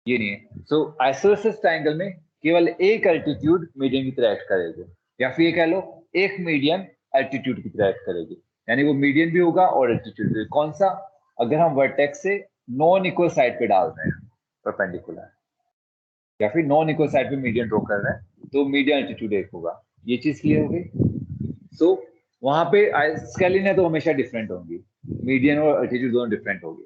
ये नहीं है। सो आइसोसेलेस ट्रायंगल में केवल एक अल्टीट्यूड मीडियन की तरह एक्ट करेगी, या फिर ये कह लो एक मीडियन अल्टीट्यूड की तरह एक्ट करेगी, यानी वो मीडियन भी होगा और अल्टीट्यूड भी। कौन सा, अगर हम वर्टेक्स से नॉन इक्वल साइड पे डाल रहे हैं परपेंडिकुलर, या फिर नॉन इक्वल साइड पे मीडियन ड्रॉ कर रहे हैं तो मीडियन अल्टीट्यूड एक होगा। ये चीज क्लियर हो गई। सो वहां पे स्केलिन है तो हमेशा डिफरेंट होंगी, मीडियन और अल्टीट्यूड दोनों डिफरेंट होगी।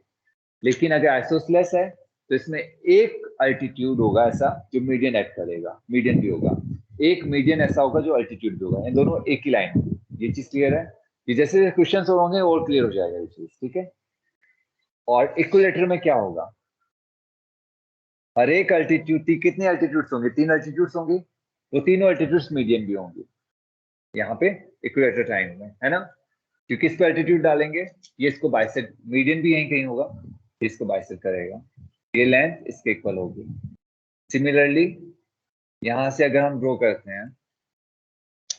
लेकिन अगर आइसोसेलेस है तो इसमें एक अल्टीट्यूड होगा ऐसा जो मीडियन एक्ट करेगा, मीडियन भी होगा, एक मीडियन ऐसा होगा जो अल्टीट्यूड भी होगा, इन दोनों एक ही लाइन होगी। ये चीज क्लियर है, कि जैसे क्वेश्चन होंगे और क्लियर हो जाएगा ये चीज, ठीक है। और इक्विलेटर में क्या होगा, हर एक अल्टीट्यूड, कितने अल्टीट्यूड्स होंगे, 3 अल्टीट्यूड्स होंगे, तो तीनों अल्टीट्यूड्स मीडियन भी होंगे यहाँ पे इक्विलेटर ट्रायंगल में, है ना, क्योंकि इस पे अल्टीट्यूड डालेंगे, ये इसको बाइसेक्ट, मीडियन भी यहीं कहीं होगा, इसको बाइसेक्ट करेगा, ये लेंथ इसके इक्वल होगी। सिमिलरली यहां से अगर हम ड्रॉ करते हैं,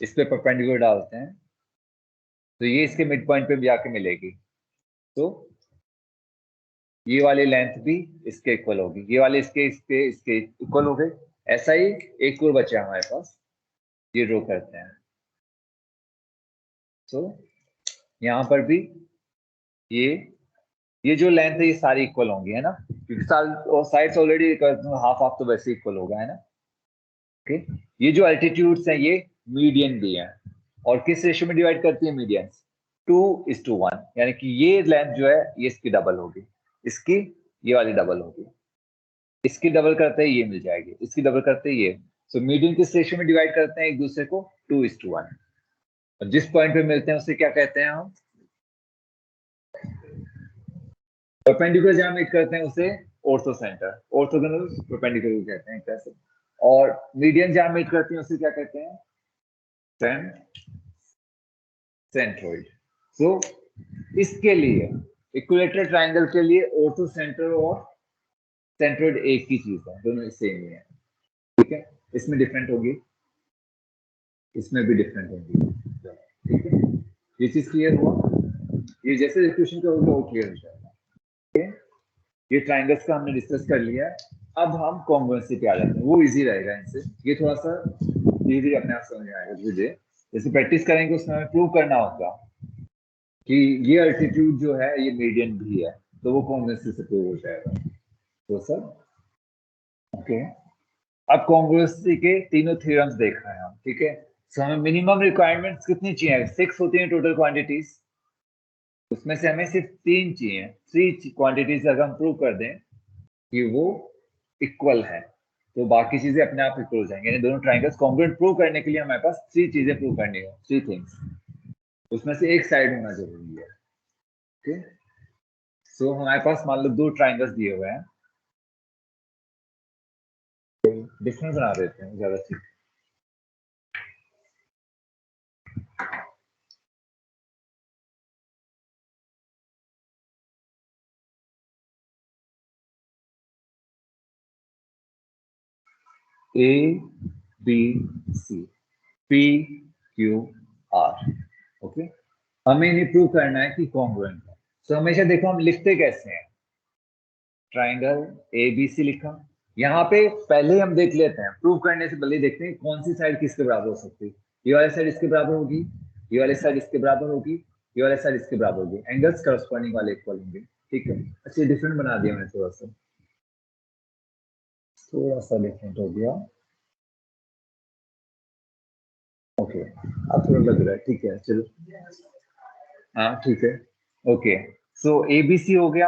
इस पे परपेंडिकुलर डालते हैं, तो ये इसके मिड पॉइंट पे भी आके मिलेगी, तो ये वाली लेंथ भी इसके इक्वल होगी, ये वाले इसके इक्वल हो गए। ऐसा ही एक और बचा हमारे पास, ये ड्रॉ करते हैं, तो यहाँ पर भी ये जो लेंथ है ये सारी इक्वल होंगी, है ना, क्योंकि साइड्स ऑलरेडी हाफ हाफ तो वैसे इक्वल होगा, है ना। ओके, ये जो अल्टीट्यूड्स हैं ये मीडियन भी हैं, और किस रेशियो में डिवाइड करती है मीडियन, 2:1, यानी कि ये लेंथ जो है ये इसकी डबल होगी, इसकी ये वाली डबल होगी, इसकी डबल करते हैं ये मिल जाएगी, इसकी डबल करते हैं ये। सो मीडियन किस रेशियो में डिवाइड करते हैं एक दूसरे को, 2:1। और जिस पॉइंट पे मिलते हैं उसे क्या कहते हैं हम, परपेंडिकुलर जहां मीट करते हैं उसे ऑर्थो सेंटर, ऑर्थोगोनल परपेंडिकुलर कहते हैं एक तरह से, और मीडियन जहां मीट करती हैं उसे क्या कहते हैं, सेंट्रोइड। सो इसके लिए इक्विलेटरल ट्रायंगल के लिए ऑर्थो सेंटर और सेंट्रोइड एक ही चीज है, दोनों सेम ही है, ठीक है। इसमें डिफरेंट होगी, इसमें भी डिफरेंट होगी, ठीक है। ये चीज क्लियर हुआ, ये जैसे इक्वेशन का होगा वो क्लियर हो जाएगा, ठीक है। ये ट्रायंगल्स का हमने डिस्कस कर लिया है। अब हम कॉन्ग्रुएंसी पे आ जाते हैं, वो इजी रहेगा इनसे, ये थोड़ा सा धीरे धीरे अपने आप समझ में आएगा धीरे धीरे, जैसे प्रैक्टिस करेंगे उसमें हमें प्रूव करना होगा कि ये अल्टीट्यूड जो है ये मीडियन भी है, तो वो कॉन्ग्रुएंसी से प्रूव हो जाएगा। तो सर ओके, अब कॉन्ग्रुएंसी के तीनों थ्योरम्स देख रहे हैं हम, ठीक है। सो हमें मिनिमम रिक्वायरमेंट्स कितनी चाहिए, 6 होती हैं टोटल क्वांटिटीज, उसमें से हमें सिर्फ 3 चाहिए, 3 क्वांटिटीज अगर हम प्रूव कर दें कि वो इक्वल है तो बाकी चीजें अपने आप इक्वल हो जाएंगे, यानी दोनों ट्रायंगल्स कॉन्ग्रुएंट प्रूव करने के लिए हमारे पास 3 चीजें प्रूव करनी है, 3 थिंग्स, उसमें से एक साइड होना जरूरी है, ओके। सो हमारे पास मान लो 2 ट्रायंगल्स दिए हुए हैं, डिफरेंट बना देते हैं ज्यादा ठीक, A B C, P Q R, okay. हमें इन्हें प्रूव करना है कि कॉन्ग्रुएंट है। तो हमेशा देखो हम लिखते कैसे हैं, ट्राइंगल ABC लिखा, यहाँ पे पहले हम देख लेते हैं, प्रूव करने से पहले देखते हैं कौन सी साइड किसके बराबर हो सकती है। ये वाली साइड इसके बराबर होगी, ये वाली साइड इसके बराबर होगी, ये वाली साइड इसके बराबर होगी, एंगल्स करस्पॉन्डिंग वाले इक्वल होंगे। ठीक है, अच्छा डिफरेंट बना दिया मैंने, थोड़ा सा डिफरेंट हो गया। ओके, अब थोड़ा लग रहा है, ठीक है चलो, हाँ ठीक है। ओके, सो ABC हो गया।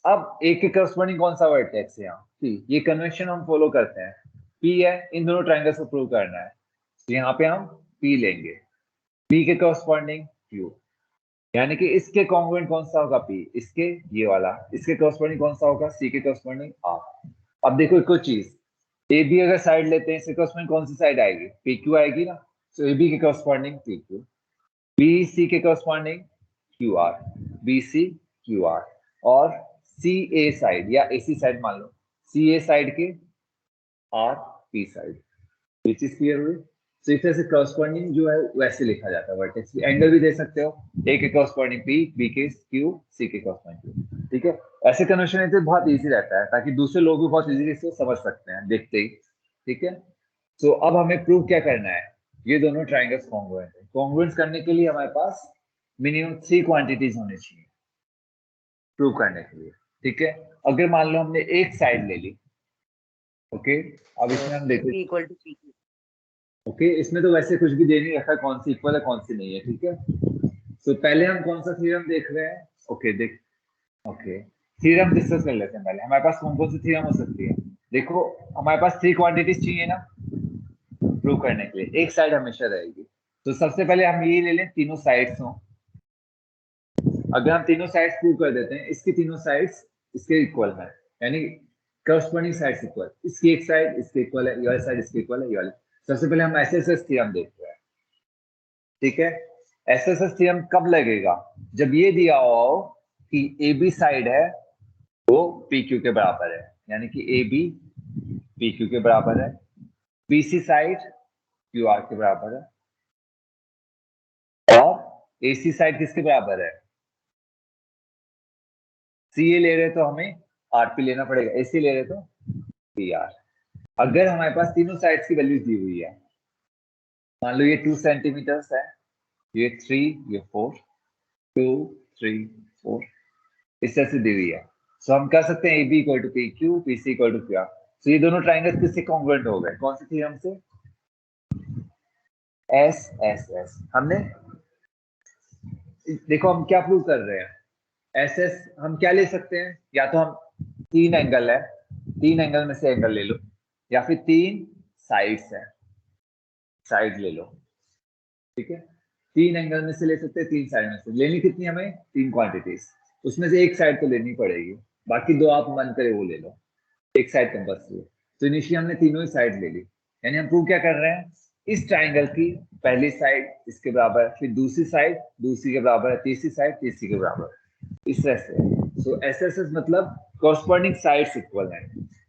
अब ए के करस्पॉन्डिंग कौन सा वर्टेक्स है यहाँ, P। ये कन्वेंशन हम फॉलो करते हैं, P है, इन दोनों ट्रायंगल्स को प्रूव करना है, तो यहाँ पे हम P लेंगे, P के करस्पॉन्डिंग Q, यानी कि इसके कॉन्ग्रुएंट कौन सा होगा P, इसके ये वाला, इसके करस्पॉन्डिंग कौन सा होगा C के करस्पॉन्डिंग R। अब देखो एक और चीज, AB अगर साइड लेते हैं, इसके करस्पॉन्डिंग कौन सी साइड आएगी, PQ आएगी ना, तो AB के करस्पॉन्डिंग PQ, BC के करस्पॉन्डिंग QR, BC QR, और CA साइड या AC साइड मान लो, CA साइड के RP साइड। ये चीज क्लियर हुई। तो इस तरह से करस्पॉन्डिंग जो है वैसे लिखा जाता है वर्टेक्स, एंगल भी दे सकते हो, ए के करस्पॉन्डिंग P, B के Q, C के करस्पॉन्डिंग Q। ठीक है, ऐसे कन्वर्शन ऐसे बहुत इजी रहता है, ताकि दूसरे लोग भी बहुत इजीली इसको समझ सकते हैं देखते ही। ठीक है, तो अब हमें प्रूव क्या करना है, ये दोनों ट्राइंगल्स कॉन्ग्रुएंट है। कॉन्ग्रुएंस करने के लिए हमारे पास मिनिमम 3 क्वांटिटीज होनी चाहिए प्रूव करने के लिए। ठीक है, अगर मान लो हमने एक साइड ले ली, ओके, अब इसमें हम देखते हैं, इक्वल टू PQ। ओके, इसमें तो वैसे कुछ भी दे नहीं रखा है, कौन सी इक्वल है कौन सी नहीं है। ठीक है, तो पहले हम कौन सा थ्योरम देख रहे हैं, ओके देख, ओके थ्योरम डिस्कस कर लेते हैं। पहले हमारे पास कौन कौन सी थ्योरम हो सकती है, देखो हमारे पास 3 क्वांटिटीज चाहिए ना प्रूव करने के लिए, एक साइड हमेशा रहेगी। तो सबसे पहले हम ये ले लें तीनों साइड्स हो, अगर हम तीनों साइड्स प्रूव कर देते हैं, इसकी तीनों साइड्स इसके इक्वल है, यानी करस्पॉन्डिंग साइड्स इक्वल, इसकी एक साइड इसके इक्वल है, ये वाली साइड इसके इक्वल है, ये वाली। सबसे पहले हम एसएसएस थ्योरम देखते हैं। ठीक है, एसएसएस थ्योरम कब लगेगा, जब ये दिया हो कि AB साइड है वो PQ के बराबर है, यानी कि AB PQ के बराबर है, BC साइड QR के बराबर है, और AC साइड किसके बराबर है, CA ले रहे तो हमें RP लेना पड़ेगा, AC ले रहे तो PR। अगर हमारे पास तीनों साइड्स की वैल्यूज दी हुई है, मान लो ये 2 सेंटीमीटर्स है, ये 3, ये 4, 2 3 4, इस तरह से दी हुई है, तो हम कह सकते हैं AB equal to PQ, PC equal to QR। तो ये दोनों ट्राइंगल्स किससे कॉन्ग्रुएंट हो गए, कौन सी थ्योरम से, SSS। हमने देखो हम क्या प्रूव कर रहे हैं, SS हम क्या ले सकते हैं, या तो हम 3 एंगल है, 3 एंगल में से एंगल ले लो, या फिर 3 साइड्स है, साइड ले लो। ठीक है, 3 एंगल में से ले सकते हैं, 3 साइड में से लेनी कितनी हमें, 3 क्वांटिटीज, उसमें से एक साइड तो लेनी पड़ेगी, बाकी 2 आप मन करे वो ले लो, एक साइड कंपल्सरी है। तो इनिशियली हमने तीनों ही साइड ले ली, यानी हम प्रूव क्या कर रहे हैं, इस ट्राइंगल की पहली साइड इसके बराबर है, फिर दूसरी साइड दूसरी के बराबर है, तीसरी साइड तीसरी के बराबर है, इस तरह से। सो एसएसएस मतलब कॉरस्पॉन्डिंग साइड्स इक्वल है,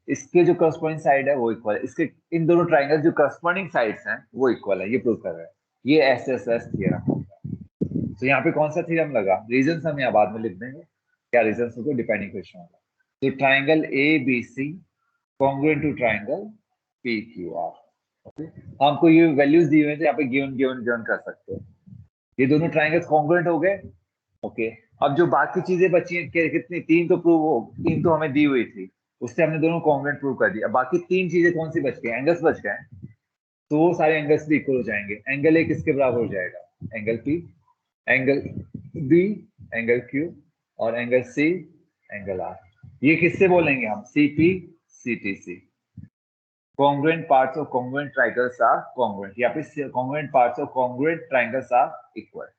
इसके जो कॉरस्पॉन्डिंग साइड है वो इक्वल है, इसके इन दोनों ट्राइंगल जो कॉरस्पॉन्डिंग साइड्स हैं वो इक्वल है, ये प्रूव कर रहे हैं, ये एसएसएस थ्योरम। तो यहाँ पे कौन सा थ्योरम लगा, रीजंस हम यहाँ बाद में लिख देंगे, क्या रीजंस होगा डिपेंडिंग क्वेश्चन होगा। तो triangle ABC congruent to triangle PQR। Okay, हमको ये वैल्यूज दी हुई है, यहाँ पे गिवन गिवन गिवन कर सकते हो, ये दोनों ट्राइंगल्स कॉन्ग्रुएंट हो गए। ओके, अब जो बाकी चीजें बची हैं, कितनी, 3 तो प्रूव हो, 3 तो हमें दी हुई थी, उससे हमने दोनों कॉन्ग्रुएंट प्रूव कर दिया, बाकी 3 चीजें कौन सी बच गई, एंगल्स बच गए, तो वो सारे एंगल्स भी इक्वल हो जाएंगे। एंगल ए किसके बराबर हो जाएगा, angle P, angle B angle Q, और एंगल C एंगल R। ये किससे बोलेंगे हम, CP CTC, congruent parts of congruent triangles are congruent, या फिर congruent parts of congruent triangles are equal।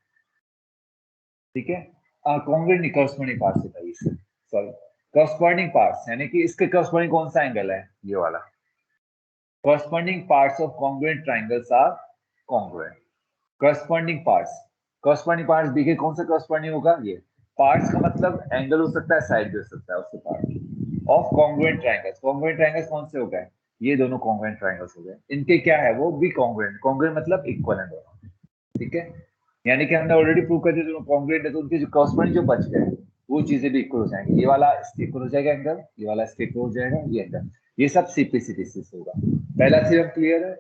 ठीक है, congruent नहीं, corresponding parts होता है इससे, सॉरी, corresponding parts यानी कि इसके corresponding कौन सा एंगल है, ये वाला। corresponding parts of congruent triangles are congruent। corresponding parts B के कौन सा corresponding होगा, ये parts का मतलब एंगल हो सकता है, साइड भी हो सकता है, उसके part of congruent triangles। congruent triangles कौन से हो गए, ये दोनों congruent triangles हो गए, इनके क्या है, वो भी congruent, congruent मतलब इक्वल है दोनों। ठीक है, यानी कि हमने ऑलरेडी प्रूव कर दिया दोनों congruent है, तो उनके जो corresponding जो बच गए वो चीजें भी इक्वल हो जाएंगी। ये वाला इसके इक्वल हो जाएगा एंगल, ये वाला इसके इक्वल हो जाएगा, ये एंगल, ये सब सीपीसीटी से होगा। पहला थ्योरम क्लियर है।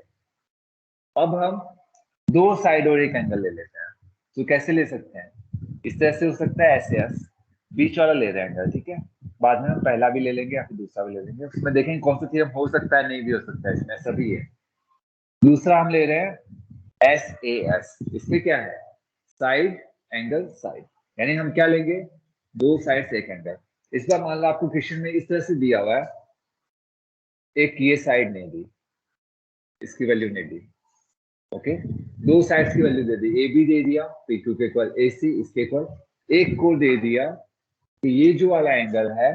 अब हम दो साइड और एक एंगल ले लेते हैं। तो कैसे ले सकते हैं? इस तरह से हो सकता है, ऐसे एस बीच वाला ले रहे हैं एंगल, ठीक है। बाद में हम पहला भी ले लेंगे या फिर दूसरा भी ले लेंगे, उसमें देखेंगे कौन सा थ्योरम हो सकता है, नहीं भी हो सकता है, इसमें ऐसा भी है। दूसरा हम ले रहे हैं एस ए एस। इसमें क्या है? साइड एंगल साइड, यानी हम क्या लेंगे? दो साइड से एक एंगल। इस बार मान लो आपको क्वेश्चन में इस तरह से दिया हुआ है, एक ये साइड नहीं दी, इसकी वैल्यू नहीं दी, ओके। दो साइड्स की वैल्यू दे दी, ए बी दे दिया, पी क्यू के इक्वल ए सी, इसके इक्वल एक को दे दिया कि ये जो वाला एंगल है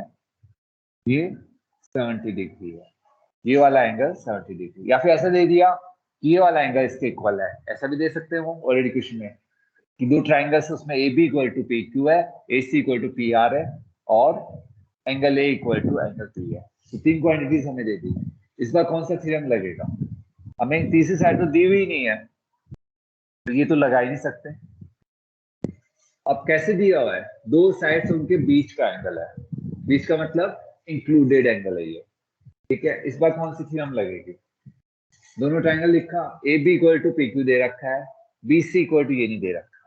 ये 70 डिग्री है, ये वाला एंगल 70 डिग्री, या फिर ऐसा दे दिया कि ये वाला एंगल इसके इक्वल है, ऐसा भी दे सकते हो ऑलरेडी क्वेश्चन में कि दो ट्राइंगल्स उसमें A B equal to P Q है, A C equal to P R है, और angle A equal to angle P है। तो तीन क्वांटिटीज हमें दे दी। इस बार कौन सा थ्योरम लगेगा? हमें तीसरी साइड तो दी हुई नहीं है, तो ये तो लगा ही नहीं सकते। अब कैसे दिया हुआ है? दो साइड्स उनके बीच का एंगल है, बीच का मतलब इंक्लूडेड एंगल है ये, ठीक है। इस बार कौन सी थ्योरम लगेगी? दोनों ट्राइंगल लिखा, A B equal to P Q दे रखा है, बी सी इक्वल टू ये नहीं दे रखा,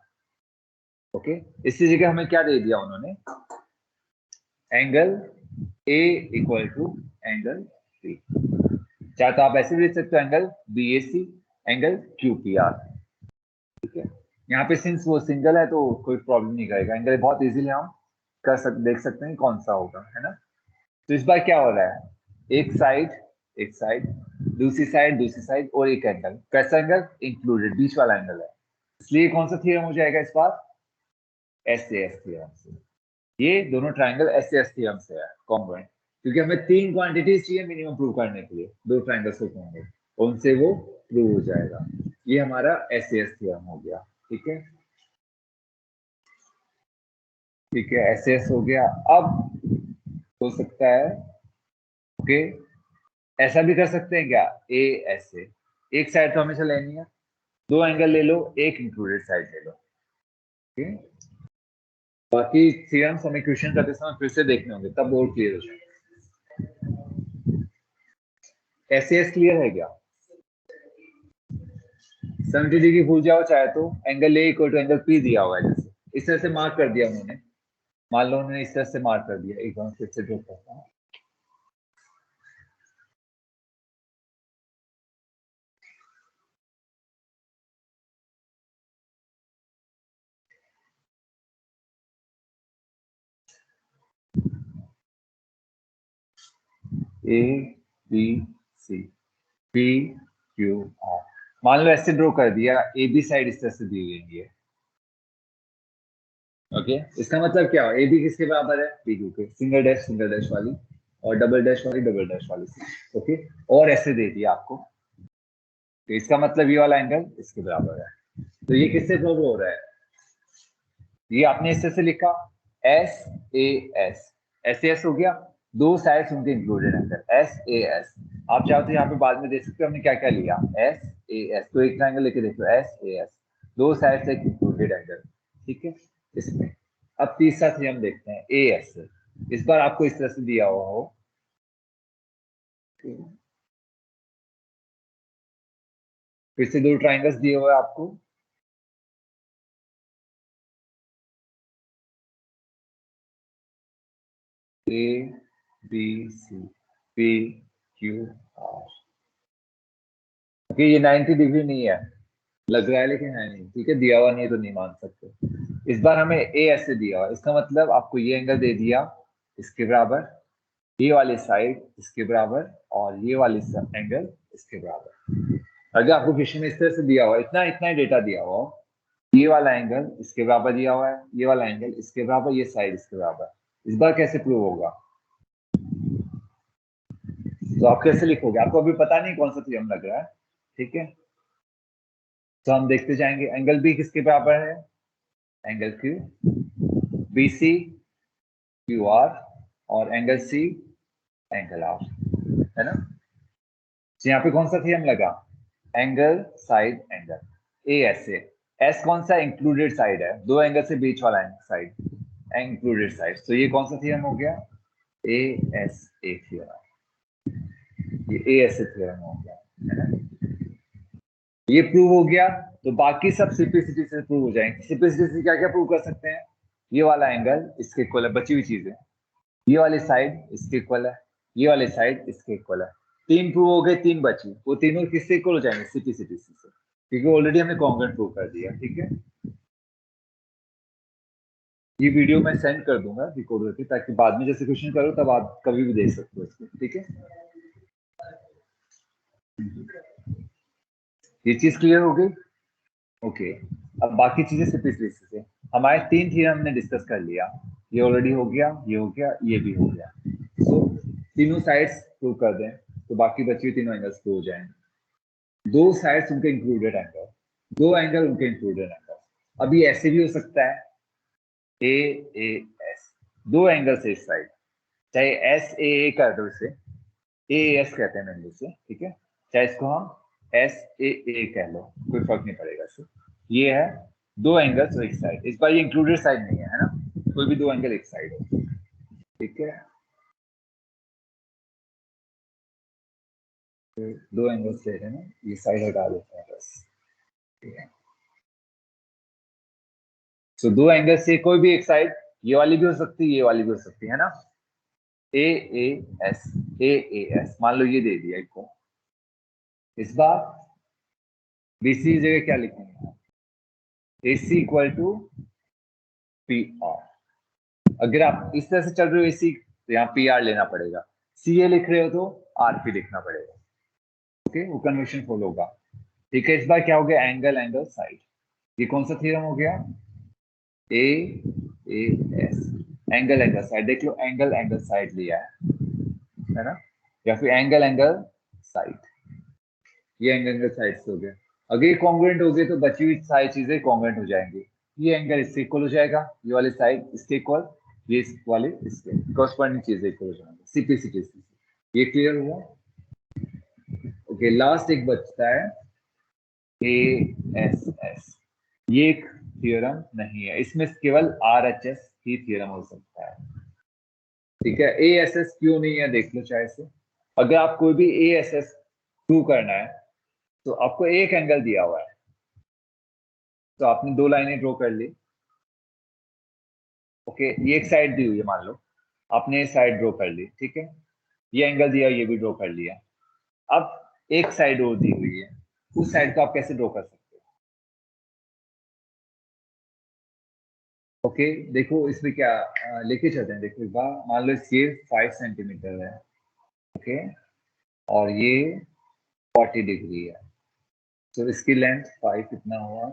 ओके। इसी जगह हमें क्या दे दिया उन्होंने? Angle A equal to angle C. चाहे तो आप ऐसे भी लिख सकते हो, angle B A C, angle Q P R, ठीक है। यहाँ पे सिंस वो सिंगल है तो कोई प्रॉब्लम नहीं करेगा, एंगल बहुत इजीली हम देख सकते हैं कौन सा होगा, है ना। तो इस बार क्या हो रहा है? एक साइड, दूसरी साइड और एक एंगल। कैसा एंगल? इंक्लूडेड, बीच वाला एंगल है। इसलिए कौन सा थ्योरम हो जाएगा इस बार? एस ए एस थ्योरम से। ये दोनों triangle S A S theorem से है कॉन्ग्रुएंट, क्योंकि हमें तीन क्वांटिटीज चाहिए मिनिमम प्रूव करने के लिए, दो ट्राइंगल्स को होंगे, उनसे वो प्रूव हो जाएगा। ये हमारा एस ए एस थ्योरम हो गया, ठीक है। ठीक है, एस ए एस हो गया। अब हो सकता है, ओके, ऐसा भी कर सकते हैं क्या? ए एस ए, एक साइड तो हमेशा लेनी है, दो एंगल ले लो, एक इंक्लूडेड साइड ले लो, ठीक है। बाकी थ्योरम्स हमें क्वेश्चन करते समय फिर से देखने होंगे, तब और क्लियर हो जाएगा। एस ए एस क्लियर है क्या? 70 डिग्री भूल जाओ चाहे तो, angle A equal to angle P दिया हुआ है, जैसे इस तरह से मार्क कर दिया उन्होंने, मान लो उन्होंने इस तरह से मार्क कर दिया, एक बार फिर से ड्रॉ करता हूँ। A B C P Q R, मान लो ऐसे ड्रॉ कर दिया, ए बी साइड इस तरह से दी हुई है, ओके। इसका मतलब क्या? ए बी किसके बराबर है? पी क्यू के, सिंगल डैश वाली, और डबल डैश वाली, ओके। और ऐसे दे दिया आपको, तो इसका मतलब ये वाला एंगल इसके बराबर है। तो ये किससे प्रूव हो रहा है? ये आपने इस तरह से लिखा, S A S, S A S हो गया, दो साइड्स उनके included angle, S A S. आप चाहो तो यहाँ पे बाद में देख सकते हो हमने क्या क्या लिया, एस ए एस। तो एक ट्रायंगल लेके देखो, एस ए एस, दो साइड से इंक्लूडेड एंगल, ठीक है। इसमें अब तीसरा थ्योरम देखते हैं, ए एस। इस बार आपको इस तरह से दिया हुआ हो, फिर से दो ट्राइंगल्स दिए हुए आपको, A B C P Q R, okay. ये 90 डिग्री नहीं है, लग रहा है लेकिन है नहीं, ठीक है। दिया हुआ नहीं है तो नहीं मान सकते। इस बार हमें ए ऐसे दिया हुआ, इसका मतलब आपको ये एंगल दे दिया इसके बराबर, ये वाली साइड इसके बराबर, और ये वाली एंगल इसके बराबर। अगर आपको क्वेश्चन में इस तरह से दिया हुआ, इतना इतना ही डेटा दिया हुआ, ये वाला एंगल इसके बराबर दिया हुआ है, ये वाला एंगल इसके बराबर, ये साइड इसके बराबर, इस बार कैसे प्रूव होगा? तो आप कैसे लिखोगे? आपको अभी पता नहीं कौन सा थ्योरम लग रहा है, ठीक है। तो हम देखते जाएंगे, एंगल बी किसके बराबर है? Angle Q, B C Q R, और एंगल सी एंगल आर, है ना। तो यहाँ पे कौन सा थ्योरम लगा? Angle side angle, A S A. S कौन सा? इंक्लूडेड साइड है, दो एंगल से बीच वाला साइड, इंक्लूडेड साइड्स। तो ये कौन सा थ्योरम हो गया? ASA theorem. ये ASA थ्योरम हो गया, है ना? ये प्रूव हो गया तो बाकी सब सिंप्लिसिटी से प्रूव हो जाएंगे। सिंप्लिसिटी से क्या क्या प्रूव कर सकते हैं? ये वाला एंगल इसके इक्वल है, बची हुई चीजें। ये वाली साइड इसके इक्वल है, ये वाली साइड इसके इक्वल है। 3 प्रूव हो गए, 3 बची। वो तीनों किससे इक्वल हो जाएंगे? सिंप्लिसिटी से, क्योंकि ऑलरेडी हमने कॉन्ग्रुएंट प्रूव कर दिया। ठीक है, ये वीडियो मैं सेंड कर दूंगा रिकॉर्ड करके, ताकि बाद में जैसे क्वेश्चन करो तब आप कभी भी देख सकते हो इसको। ठीक है, ये चीज क्लियर हो गई? ओके, अब बाकी चीजें सिंपलिसिटी से। हमारे 3 थ्योरम हमने डिस्कस कर लिया। ये ऑलरेडी हो गया, ये हो गया, ये भी हो गया। सो तीनों साइड्स प्रूव कर दें तो बाकी बची हुई तीनों एंगल्स प्रूव हो जाएंगे। 2 साइड्स उनके इंक्लूडेड एंगल, 2 एंगल उनके इंक्लूडेड एंगल। अभी ऐसे भी हो सकता है AAS, 2 एंगल से इस साइड, चाहे SAA कर दो, इसे AAS कहते हैं मेनली से। ठीक है, चाहे इसको हम SAA कह लो, कोई फर्क नहीं पड़ेगा इससे। ये है 2 एंगल्स एक साइड। इस बार ये इंक्लूडेड साइड नहीं है, है ना? कोई भी 2 एंगल एक साइड है। ठीक है, 2 एंगल से है ना, ये साइड हटा देते हैं बस। ठीक है, तो 2 एंगल से कोई भी एक साइड, ये वाली भी हो सकती है, ये वाली भी हो सकती है ना? AAS, AAS मान लो ये दे दिया इसको। इस बार BC की जगह क्या लिखेंगे? AC equal to PR। अगर आप इस तरह से चल रहे हो AC, तो यहाँ PR लेना पड़ेगा। CA लिख रहे हो तो RP लिखना पड़ेगा। ओके, वो कन्वेंशन फॉलो होगा। ठीक है, इस बार क्या हो गया? Angle angle side. ये कौन सा थ्योरम हो गया? AAS, angle angle side. देख लो, एंगल एंगल साइड लिया है ना? या फिर एंगल एंगल साइड। ये एंगल एंगल साइड से हो गया। अगर ये कॉन्ग्रुएंट हो गए तो बची हुई सारी चीजें कॉन्ग्रुएंट हो जाएंगी। ये एंगल इससे इक्वल हो जाएगा, ये वाली साइड इसके इक्वल, ये इस वाले इसके कॉरस्पॉन्डिंग चीजें इक्वल हो जाएंगी सिंप्लिसिटी से। ये क्लियर हुआ? ओके, लास्ट एक बचता है ASS। ये एक थ्योरम नहीं है, इसमें केवल RHS ही थ्योरम हो सकता है। ठीक है, ASS क्यों नहीं है देख लो चाहे से। अगर आप कोई भी ASS प्रूव करना है तो आपको एक एंगल दिया हुआ है, तो आपने 2 लाइनें ड्रॉ कर ली। ओके, ये एक साइड दी हुई है, मान लो आपने साइड ड्रॉ कर ली। ठीक है, ये एंगल दिया, ये भी ड्रॉ कर लिया। अब एक साइड और दी हुई है, उस साइड को आप कैसे ड्रॉ कर सकते हो? ओके, देखो इसमें क्या लेके चलते हैं। देखो एक बार मान लो ये 5 सेंटीमीटर है, ओके, और ये 40 डिग्री है। तो इसकी लेंथ 5 कितना हुआ?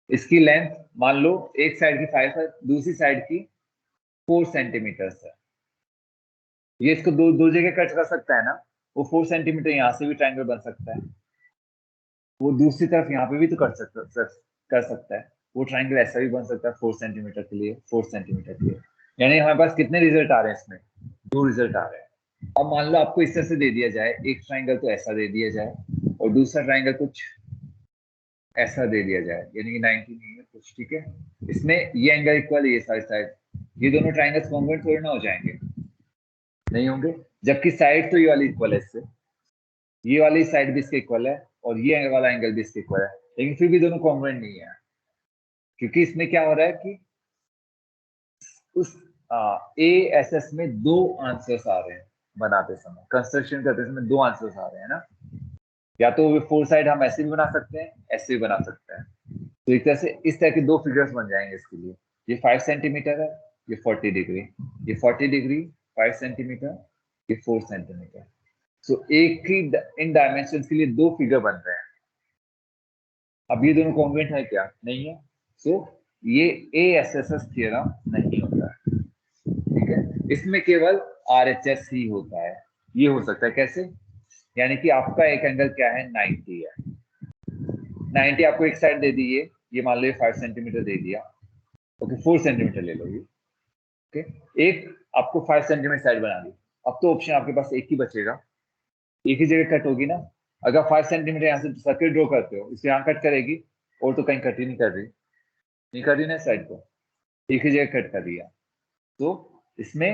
इसकी लेंथ मान लो एक साइड की 5 है, दूसरी साइड की 4 सेंटीमीटर है। ये इसको दो जगह कट कर सकता है ना? वो 4 सेंटीमीटर यहाँ से भी ट्रायंगल बन सकता है, वो दूसरी तरफ यहाँ पे भी तो कर सकता है। वो ट्रायंगल ऐसा भी बन सकता है 4 सेंटीमीटर के लिए, 4 सेंटीमीटर के लिए। यानी हमारे पास कितने रिजल्ट आ रहे हैं इसमें? 2 रिजल्ट आ रहे हैं। अब मान लो आपको इस तरह से दे दिया जाए, एक ट्रायंगल तो ऐसा दे दिया जाए और दूसरा ट्रायंगल कुछ ऐसा दे दिया जाए, यानी कि 90 नहीं है कुछ। ठीक है, इसमें ये एंगल इक्वल, ये साइड साइड, ये दोनों ट्रायंगल्स कॉन्ग्रुएंट थोड़ी ना हो जाएंगे? नहीं होंगे, जबकि साइड तो ये वाली इक्वल है इससे, ये वाली साइड भी इसके इक्वल है और ये वाला एंगल भी इसके इक्वल है, लेकिन फिर भी दोनों कॉन्ग्रुएंट नहीं है। क्योंकि इसमें क्या हो रहा है कि उस ASS में 2 आंसर्स आ रहे हैं बनाते समय, कंस्ट्रक्शन करते समय 2 आंसर्स आ रहे हैं ना? या तो 4 साइड हम ऐसे भी बना सकते हैं, ऐसे भी बना सकते हैं। तो एक तरह से इस तरह के 2 फिगर्स बन जाएंगे इसके लिए। ये 5 सेंटीमीटर है, ये 40 डिग्री, ये 40 डिग्री 5 सेंटीमीटर, ये 4 सेंटीमीटर। सो एक ही इन डायमेंशन के लिए 2 फिगर बन रहे हैं। अब ये दोनों कॉन्ग्रुएंट है क्या? नहीं है। सो ये ASSS थ्योरम नहीं होता है। ठीक है, इसमें केवल RHS ही होता है। ये हो सकता है कैसे? यानी कि आपका एक एंगल क्या है? 90 है। 90 आपको एक साइड दे दी, ये मान लो ये 5 सेंटीमीटर दे दिया। ओके, 4 सेंटीमीटर ले लो ये। ओके, एक आपको 5 सेंटीमीटर साइड बना दी। अब तो ऑप्शन आपके पास एक ही बचेगा, एक ही जगह कट होगी ना। अगर 5 सेंटीमीटर यहाँ से सर्किल ड्रॉ करते हो, इसे यहाँ कट करेगी और तो कहीं कट ही नहीं कर रही। नहीं कर रही ना साइड को, एक ही जगह कट कर दिया। तो इसमें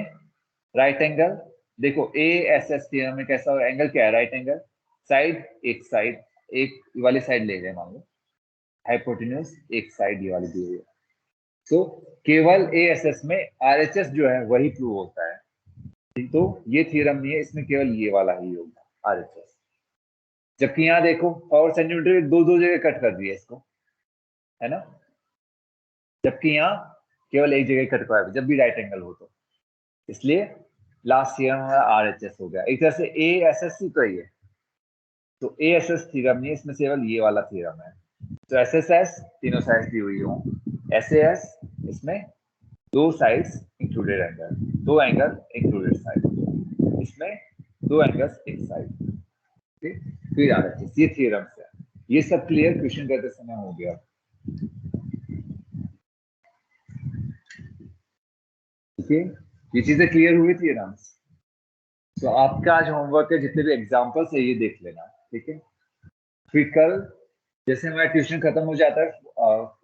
राइट एंगल देखो ए एस एस थ्योरम में कैसा होगा, एंगल क्या है, राइट एंगल, साइड एक वाली साइड ले रहे हैं मान लो, हाइपोटेन्यूज एक साइड ये वाली दी हुई है। तो केवल एएसएस में आरएचएस जो है वही प्रूव होता है, तो ये थ्योरम नहीं है, इसमें केवल ये वाला ही होगा आरएचएस। जबकि यहाँ देखो पावर सेंटीमीटर दो जगह कट कर दिया इसको, है ना, जबकि यहाँ केवल एक जगह कट कर, जब भी राइट एंगल हो तो, इसलिए लास्ट थ्योरम हमारा आरएचएस हो गया। एक तरह से एएसएस ही तो ये, तो एएसएस थ्योरम नहीं है, इसमें केवल ये वाला थ्योरम है। तो एसएसएस तीनों साइड दी हुई हो, एसएएस इसमें दो साइड्स इंक्लूडेड एंगल, दो एंगल इंक्लूडेड साइड, इसमें दो एंगल्स एक साइड, ठीक, फिर आरएचएस, ये थ्योरम्स है। ये सब क्लियर क्वेश्चन करते समय हो गया, ठीक है, ये चीजें क्लियर हुई थ्योरम्स। तो आपका आज होमवर्क है, जितने भी एग्जांपल्स है ये देख लेना, ठीक है। फिर कल जैसे हमारा ट्यूशन खत्म हो जाता है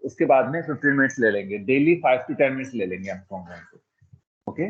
उसके बाद में 15 मिनट्स ले लेंगे, डेली 5 to 10 मिनट्स ले लेंगे हम होमवर्क को, ओके।